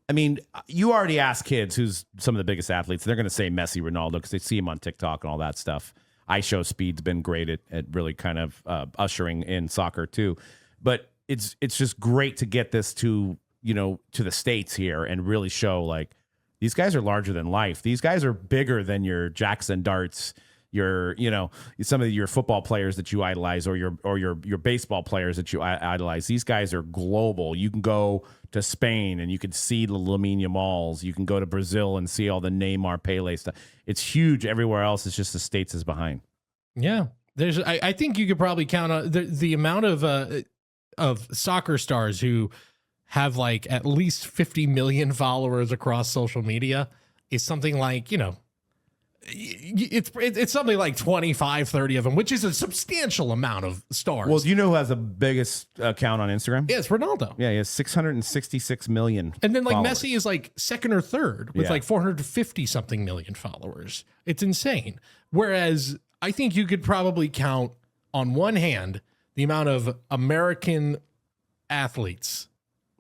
I mean, you already ask kids who's some of the biggest athletes, they're going to say Messi, Ronaldo, because they see him on TikTok and all that stuff. iShowSpeed's been great at really kind of ushering in soccer too. But it's just great to get this to the States here and really show like these guys are larger than life. These guys are bigger than your Jackson Darts, some of your football players that you idolize or your baseball players that you idolize. These guys are global. You can go to Spain and you can see the Lamine Yamals. You can go to Brazil and see all the Neymar, Pele stuff. It's huge everywhere else. It's just the States is behind. Yeah. I think you could probably count on the amount of soccer stars who have like at least 50 million followers across social media is something like, it's something like 25, 30 of them, which is a substantial amount of stars. Well, do you know who has the biggest account on Instagram? Yeah, it's Ronaldo. Yeah, he has 666 million. And then like followers. Messi is like second or third with like 450 something million followers. It's insane. Whereas I think you could probably count on one hand the amount of American athletes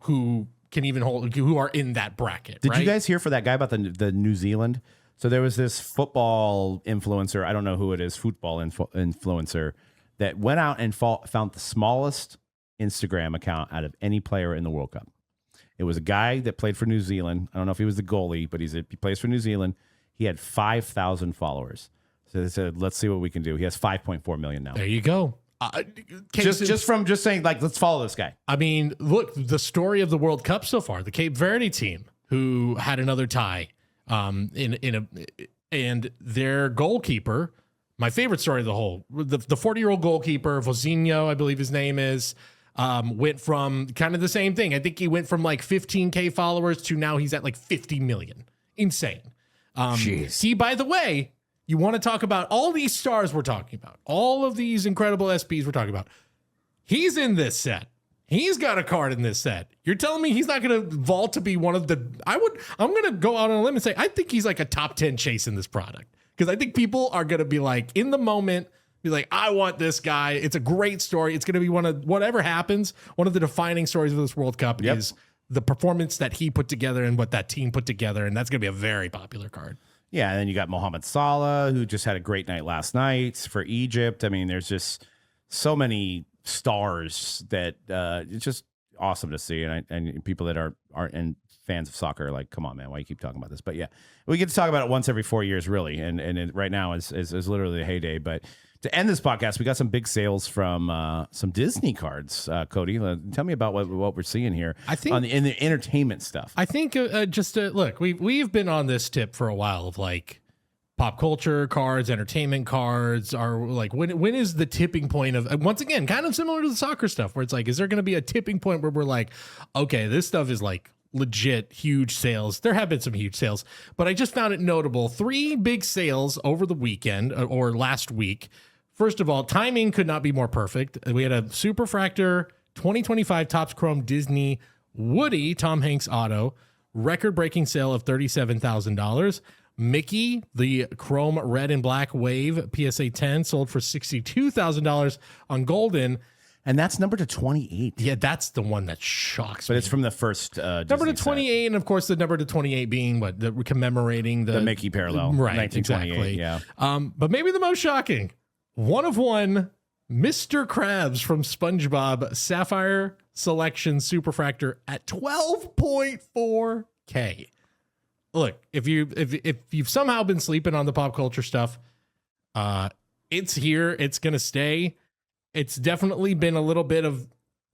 who are in that bracket. Did you guys hear for that guy about the New Zealand? So there was this football influencer, I don't know who it is, football influencer, that went out and found the smallest Instagram account out of any player in the World Cup. It was a guy that played for New Zealand. I don't know if he was the goalie, but he plays for New Zealand. He had 5,000 followers. So they said, let's see what we can do. He has 5.4 million now. There you go. Just from saying, like, let's follow this guy. I mean, look, the story of the World Cup so far, the Cape Verde team who had another tie. And their goalkeeper, my favorite story of the whole, the 40-year-old goalkeeper, Vozinho, I believe his name is, went from kind of the same thing. I think he went from like 15K followers to now he's at like 50 million. Insane. He, by the way, you want to talk about all these stars we're talking about, all of these incredible SPs we're talking about. He's in this set. He's got a card in this set. You're telling me he's not going to vault to be one of the... I'm going to go out on a limb and say, I think he's like a top 10 chase in this product. Because I think people are going to be like, in the moment, be like, I want this guy. It's a great story. It's going to be one of, whatever happens, one of the defining stories of this World Cup is the performance that he put together and what that team put together. And that's going to be a very popular card. Yeah, and then you got Mohamed Salah, who just had a great night last night for Egypt. I mean, there's just so many stars that it's just awesome to see, and people that aren't fans of soccer are like, come on, man, why you keep talking about this? But yeah, we get to talk about it once every 4 years, really, and it, right now is literally the heyday. But to end this podcast, we got some big sales from some Disney cards. Cody, tell me about what we're seeing here. I think in the entertainment stuff. I think look, we've been on this tip for a while of like pop culture cards, entertainment cards are like, when is the tipping point of, once again, kind of similar to the soccer stuff where it's like, is there going to be a tipping point where we're like, okay, this stuff is like legit huge sales. There have been some huge sales, but I just found it notable. 3 big sales over the weekend or last week. First of all, timing could not be more perfect. We had a Superfractor 2025 Topps Chrome Disney Woody Tom Hanks auto, record-breaking sale of $37,000. Mickey, the Chrome Red and Black Wave PSA 10, sold for $62,000 on Golden. And that's number to 28. Yeah, that's the one that shocks me. But it's from the first number Disney to 28, set. And of course the number to 28 being what? Commemorating the Mickey parallel. Right, exactly. Yeah. But maybe the most shocking, one of one, Mr. Krabs from SpongeBob Sapphire Selection Superfractor at 12.4K. Look, if you've somehow been sleeping on the pop culture stuff, it's here. It's gonna stay. It's definitely been a little bit of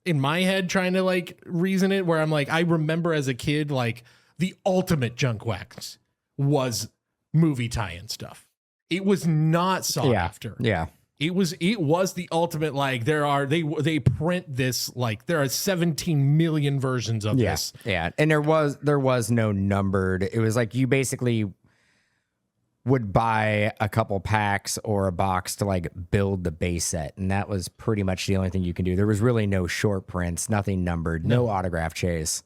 in my head trying to like reason it, where I'm like, I remember as a kid, like the ultimate junk wax was movie tie-in stuff. It was not sought after. Yeah. It was the ultimate, like they print this, like there are 17 million versions of this. Yeah. And there was no numbered. It was like you basically would buy a couple packs or a box to like build the base set. And that was pretty much the only thing you can do. There was really no short prints, nothing numbered, no autograph chase.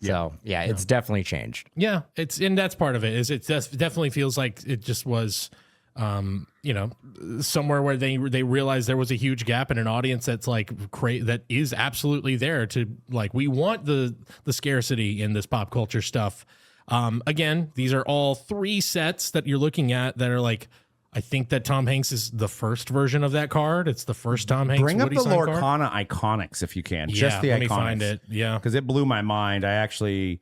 So it's definitely changed. Yeah. And that's part of it is it definitely feels like it just was, somewhere where they realized there was a huge gap in an audience that's like that is absolutely there to like, we want the scarcity in this pop culture stuff. Again, these are all 3 sets that you're looking at that are like, I think that Tom Hanks is the first version of that card. It's the first Tom Hanks. Bring up Woody the signed Lorcana card. Iconics if you can. Yeah, Just the let Iconics. me find it. Yeah. Because it blew my mind. I actually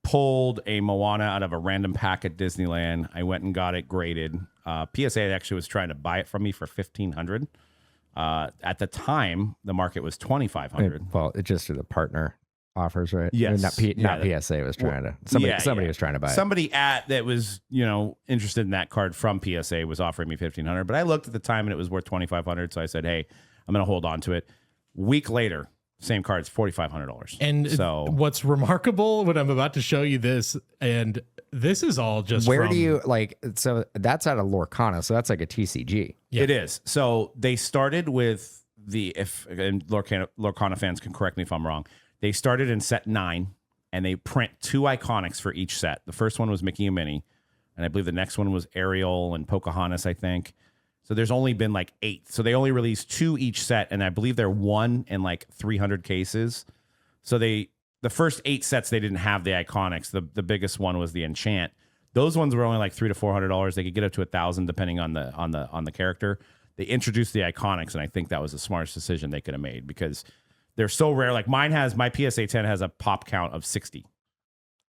pulled a Moana out of a random pack at Disneyland. I went and got it graded. PSA actually was trying to buy it from me for $1,500. At the time, the market was $2,500. Well, it's just the partner offers, right? Yes. Not PSA was trying to. Somebody was trying to buy it. Somebody that was interested in that card from PSA was offering me $1,500. But I looked at the time and it was worth $2,500. So I said, hey, I'm going to hold on to it. Week later, same card's $4,500. And so what's remarkable when I'm about to show you this, and this is all just where do you like? So that's out of Lorcana, so that's like a TCG. Yeah. It is. So they started with and Lorcana fans can correct me if I'm wrong. They started in set 9, and they print 2 Iconics for each set. The first one was Mickey and Minnie, and I believe the next one was Ariel and Pocahontas, I think. So there's only been like 8. So they only released 2 each set, and I believe they're 1 in like 300 cases. So the first 8 sets, they didn't have the Iconics. The biggest one was the Enchant. Those ones were only like $300 to $400. They could get up to $1,000 depending on the character. They introduced the Iconics, and I think that was the smartest decision they could have made because they're so rare. Like my PSA 10 has a pop count of 60.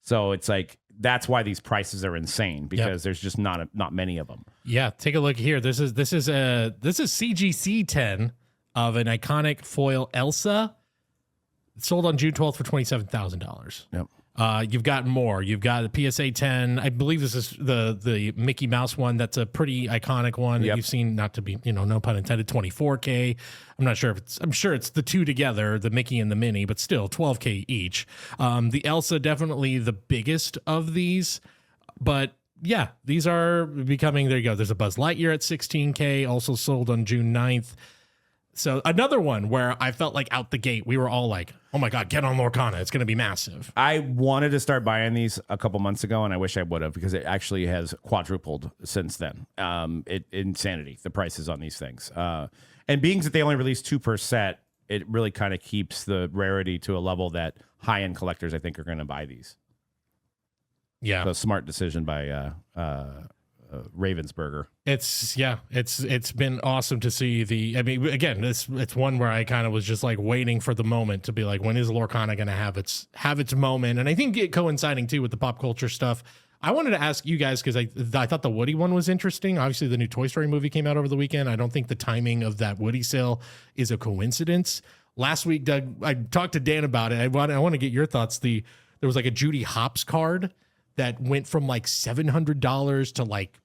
So it's like, that's why these prices are insane because there's just not many of them. Yeah. Take a look here. This is CGC 10 of an iconic foil Elsa. It sold on June 12th for $27,000. Yep. You've got more. You've got the PSA 10. I believe this is the Mickey Mouse one. That's a pretty iconic one that you've seen, not to be, no pun intended, 24K. I'm sure it's the 2 together, the Mickey and the Minnie, but still 12K each. The Elsa, definitely the biggest of these, but yeah, these are becoming, there you go. There's a Buzz Lightyear at 16K, also sold on June 9th. So another one where I felt like out the gate, we were all like, oh my God, get on Lorcana. It's going to be massive. I wanted to start buying these a couple months ago, and I wish I would have because it actually has quadrupled since then. Insanity, the prices on these things. And being that they only release 2 per set, it really kind of keeps the rarity to a level that high-end collectors, I think, are going to buy these. Yeah. So smart decision by Ravensburger. It's been awesome to see again, it's one where I kind of was just like waiting for the moment to be like, when is Lorcana going to have its moment? And I think it coinciding too with the pop culture stuff. I wanted to ask you guys, because I thought the Woody one was interesting. Obviously, the new Toy Story movie came out over the weekend. I don't think the timing of that Woody sale is a coincidence. Last week, Doug, I talked to Dan about it. I want to get your thoughts. There was like a Judy Hopps card that went from like $700 to like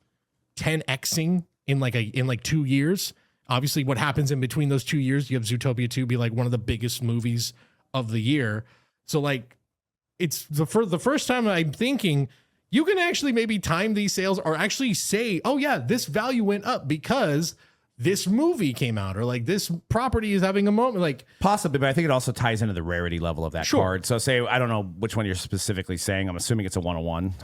10xing in like 2 years. Obviously, what happens in between those 2 years, you have Zootopia 2 be like one of the biggest movies of the year. So like, it's for the first time I'm thinking you can actually maybe time these sales or actually say, oh yeah, this value went up because this movie came out, or like this property is having a moment. Like possibly, but I think it also ties into the rarity level of that card. So say, I don't know which one you're specifically saying. I'm assuming it's a 101,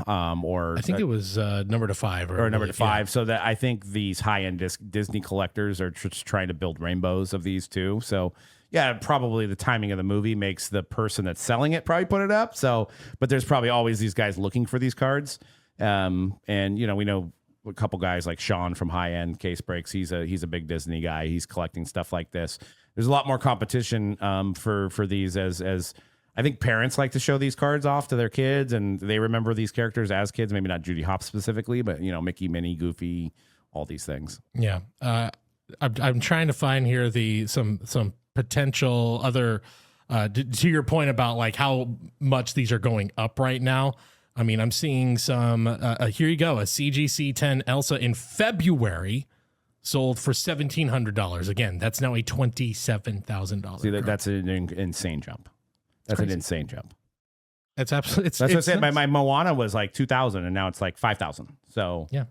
or I think it was number to 5 or number to 5. Yeah. So that I think these high-end Disney collectors are just trying to build rainbows of these too. So yeah, probably the timing of the movie makes the person that's selling it probably put it up. So, but there's probably always these guys looking for these cards. And you know, we know a couple guys like Sean from High End Case Breaks. He's a big Disney guy. He's collecting stuff like this. There's a lot more competition for these as I think parents like to show these cards off to their kids, and they remember these characters as kids. Maybe not Judy Hopps specifically, but you know, Mickey, Minnie, Goofy, all these things. Yeah, I'm trying to find here some potential other to your point about like how much these are going up right now. I mean, I'm seeing some, here you go, a CGC 10 Elsa in February sold for $1,700. Again, that's now a $27,000. See, that's an insane jump. That's an insane jump. That's absolutely, that's what I said. My Moana was like 2,000 and now it's like 5,000. So yeah,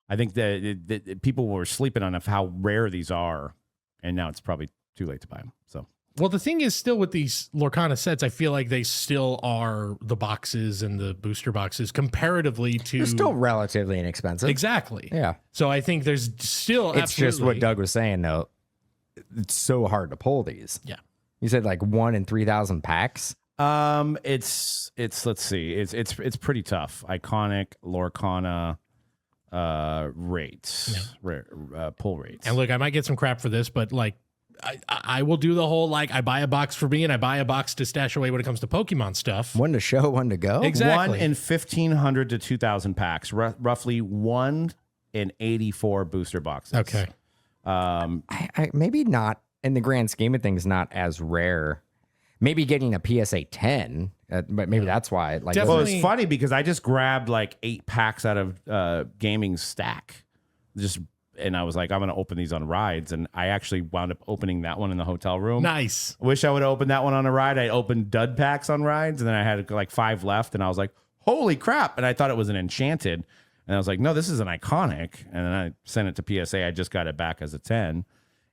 I think that people were sleeping on how rare these are, and now it's probably too late to buy them. So. Well, the thing is still with these Lorcana sets, I feel like they still are the boxes and the booster boxes comparatively to... They're still relatively inexpensive. Exactly. Yeah. So I think there's still It's just what Doug was saying, though. It's so hard to pull these. Yeah. You said like 1 in 3,000 packs? It's let's see. It's pretty tough. Iconic Lorcana rates, pull rates. And look, I might get some crap for this, but like, I will do the whole, like, I buy a box for me and I buy a box to stash away when it comes to Pokemon stuff. One to show, one to go. Exactly. 1 in 1,500 to 2,000 packs, roughly 1 in 84 booster boxes. Okay. I maybe not, in the grand scheme of things, not as rare. Maybe getting a PSA 10, but maybe that's why. Like, well, it's funny because I just grabbed like 8 packs out of Gaming's stack. And I was like, I'm going to open these on rides. And I actually wound up opening that one in the hotel room. Nice. Wish I would have opened that one on a ride. I opened dud packs on rides, and then I had like 5 left. And I was like, holy crap. And I thought it was an Enchanted. And I was like, no, this is an Iconic. And then I sent it to PSA. I just got it back as a 10.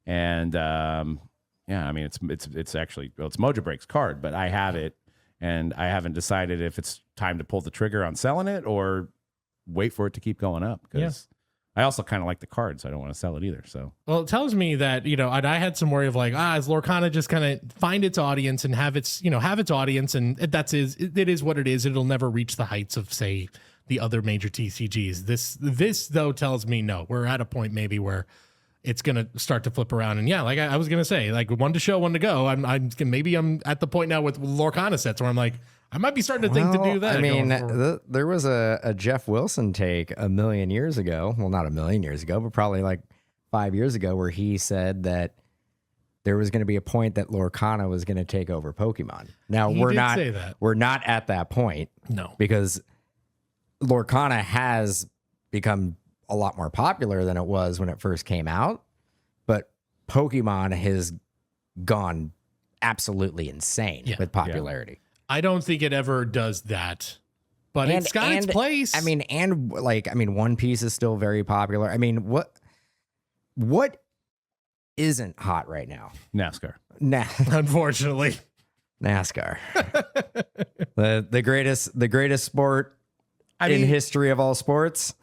And yeah, I mean, it's actually, well, it's Mojobreak's card, but I have it. And I haven't decided if it's time to pull the trigger on selling it or wait for it to keep going up. Because I also kind of like the card, so I don't want to sell it either. So, well, it tells me that, you know, and I had some worry of like, is Lorcana just kind of find its audience and have its audience, and it is what it is. It'll never reach the heights of, say, the other major TCGs. This though tells me no, we're at a point maybe where it's gonna start to flip around. And yeah, like I was gonna say, like one to show, one to go. I'm at the point now with Lorcana sets where I'm like, I might be starting to think to do that. I mean, there was a Jeff Wilson take a million years ago. Well, not a million years ago, but probably like 5 years ago, where he said that there was going to be a point that Lorcana was going to take over Pokemon. Now we're not at that point. No, because Lorcana has become a lot more popular than it was when it first came out, but Pokemon has gone absolutely insane with popularity. Yeah. I don't think it ever does that, but it's got its place. I mean, One Piece is still very popular. I mean, what isn't hot right now? NASCAR. Unfortunately, NASCAR, the greatest sport in history of all sports.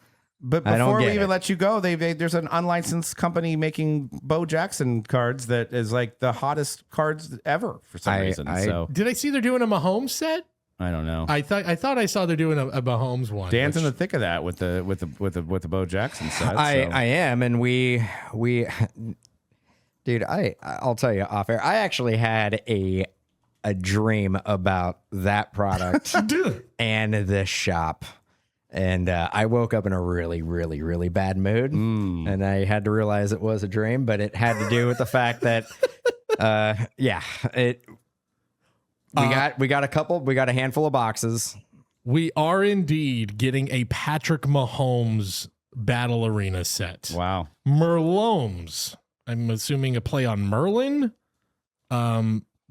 But before we even let you go, there's an unlicensed company making Bo Jackson cards that is like the hottest cards ever for some reason. So did I see they're doing a Mahomes set? I don't know. I thought I saw they're doing a Mahomes one. Dan's in the thick of that with the Bo Jackson set. I am, and we dude, I'll tell you off air. I actually had a dream about that product and this shop. And I woke up in a really, really, really bad mood, and I had to realize it was a dream. But it had to do with the fact that, we got a handful of boxes. We are indeed getting a Patrick Mahomes Battle Arena set. Wow, Merlomes. I'm assuming a play on Merlin.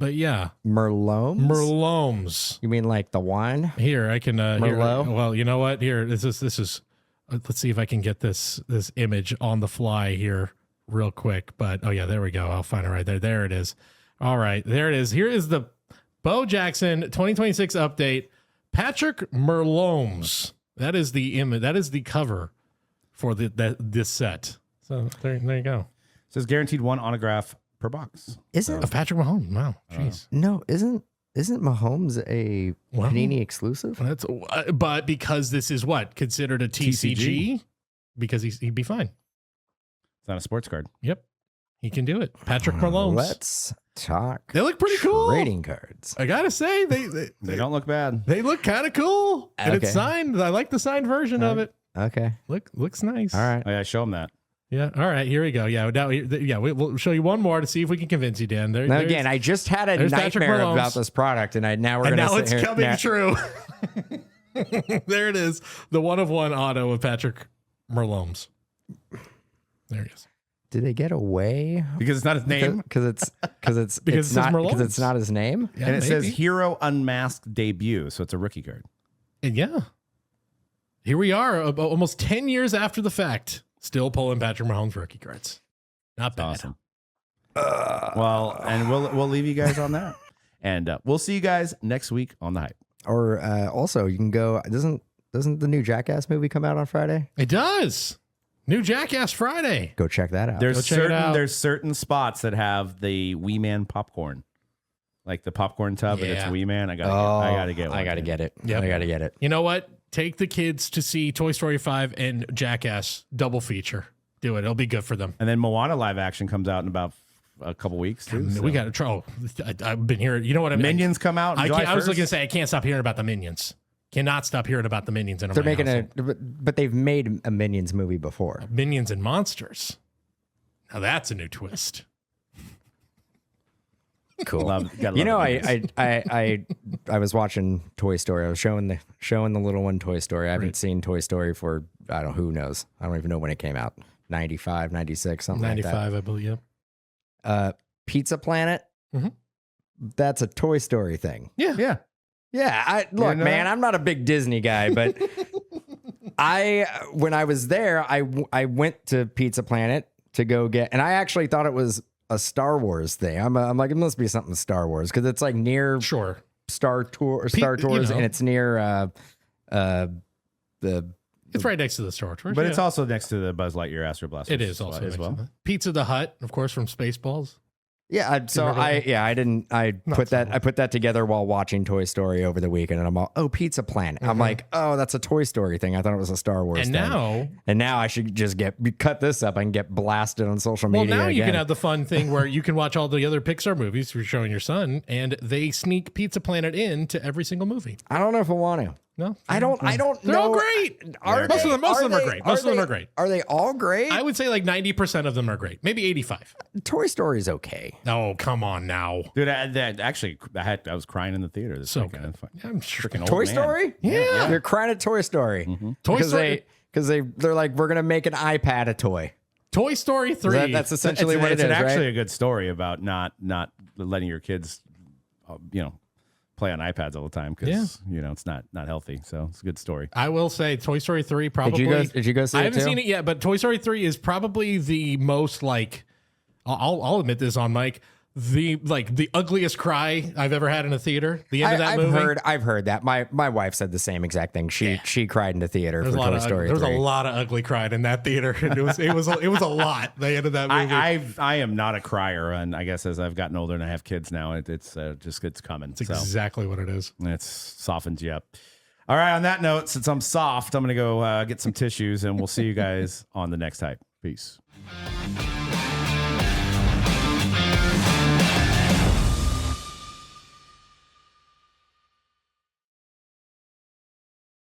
But yeah, Merloms. You mean like the wine? Here, I can. Merlot? Well, you know what? Here, this is. Let's see if I can get this image on the fly here real quick. But oh yeah, there we go. I'll find it right there. There it is. All right, there it is. Here is the Bo Jackson 2026 update. Patrick Merloms. That is the image. That is the cover for this set. So there you go. It says guaranteed one autograph per box. Isn't Patrick Mahomes? Wow, jeez. No, isn't Mahomes a Panini exclusive? That's but because this is what considered a TCG, because he'd be fine. It's not a sports card. Yep, he can do it. Patrick Merloms. Let's talk. They look pretty cool. Trading cards. I gotta say They don't look bad. They look kind of cool, and it's signed. I like the signed version of it. Okay, looks nice. all right. Oh yeah, show them that. Yeah. All right. Here we go. Yeah. Now, we'll show you one more to see if we can convince you, Dan. Now again, I just had a nightmare about this product, and now it's coming true. There it is. The 1/1 auto of Patrick Merloms. There he is. Did they get away? Because it's not his name. Because it's not his name. Yeah, and it says Hero Unmasked Debut, so it's a rookie card. And yeah, here we are, almost 10 years after the fact, still pulling Patrick Mahomes rookie cards. Not bad. Awesome. Well, and we'll leave you guys on that, and we'll see you guys next week on the Hype. Or also, you can go. Doesn't the new Jackass movie come out on Friday? It does. New Jackass Friday. Go check that out. There's certain spots that have the Wee Man popcorn, like the popcorn tub, and it's Wee Man. I gotta get one. I gotta get it. Yep. I gotta get it. You know what? Take the kids to see Toy Story 5 and Jackass double feature. Do it. It'll be good for them. And then Moana live action comes out in about a couple weeks too. We got to try. Oh, I've been hearing. You know what I mean? Minions come out. I was looking to say I can't stop hearing about the Minions. Cannot stop hearing about the Minions. They're making but they've made a Minions movie before. Minions and Monsters. Now that's a new twist. Cool. You know, I was watching Toy Story. I was showing the little one Toy Story. I haven't seen Toy Story for, I don't know, who knows. I don't even know when it came out. 95, 96, something 95, like that. I believe. Yeah. Pizza Planet. Mm-hmm. That's a Toy Story thing. Yeah. Yeah. Look, man, I'm not a big Disney guy, but when I was there, I went to Pizza Planet to go get, and I actually thought it was a Star Wars thing. I'm like, it must be something Star Wars because it's like near Star Tours, and it's near it's right next to the Star Tours, but it's also next to the Buzz Lightyear Astro Blaster. It is also as well. Pizza the Hut, of course, from Spaceballs. Yeah, I put that together while watching Toy Story over the weekend, and I'm all, Pizza Planet. I'm like, that's a Toy Story thing. I thought it was a Star Wars thing. And now I should just cut this up and get blasted on social media. Well, now again. You can have the fun thing where you can watch all the other Pixar movies you're showing your son, and they sneak Pizza Planet into every single movie. I don't know if I want to. No, I don't know. They're all great. Most of them are great. Most of them are great. Are they all great? I would say like 90% of them are great. Maybe 85. Toy Story is okay. Oh, come on now, dude. I was crying in the theater this weekend. I'm freaking Toy Story. Yeah, you're crying at Toy Story. Mm-hmm. Toy Story because they're like, we're gonna make an iPad a toy. Toy Story 3. That's essentially what it is. It's actually right? a good story about not letting your kids, play on iPads all the time because it's not healthy. So it's a good story. I will say Toy Story 3 probably. Did you go see it? I haven't seen it yet, but Toy Story 3 is probably the most like I'll admit this on mic. The ugliest cry I've ever had in a theater. The end of that movie. I've heard that. My wife said the same exact thing. She cried in the theater for Toy Story 3. There was a lot of ugly crying in that theater. It was a lot. The end of that movie. I am not a crier, and I guess as I've gotten older and I have kids now, it's coming. It's exactly what it is. It softens you up. All right. On that note, since I'm soft, I'm gonna go get some tissues, and we'll see you guys on the next Hype. Peace.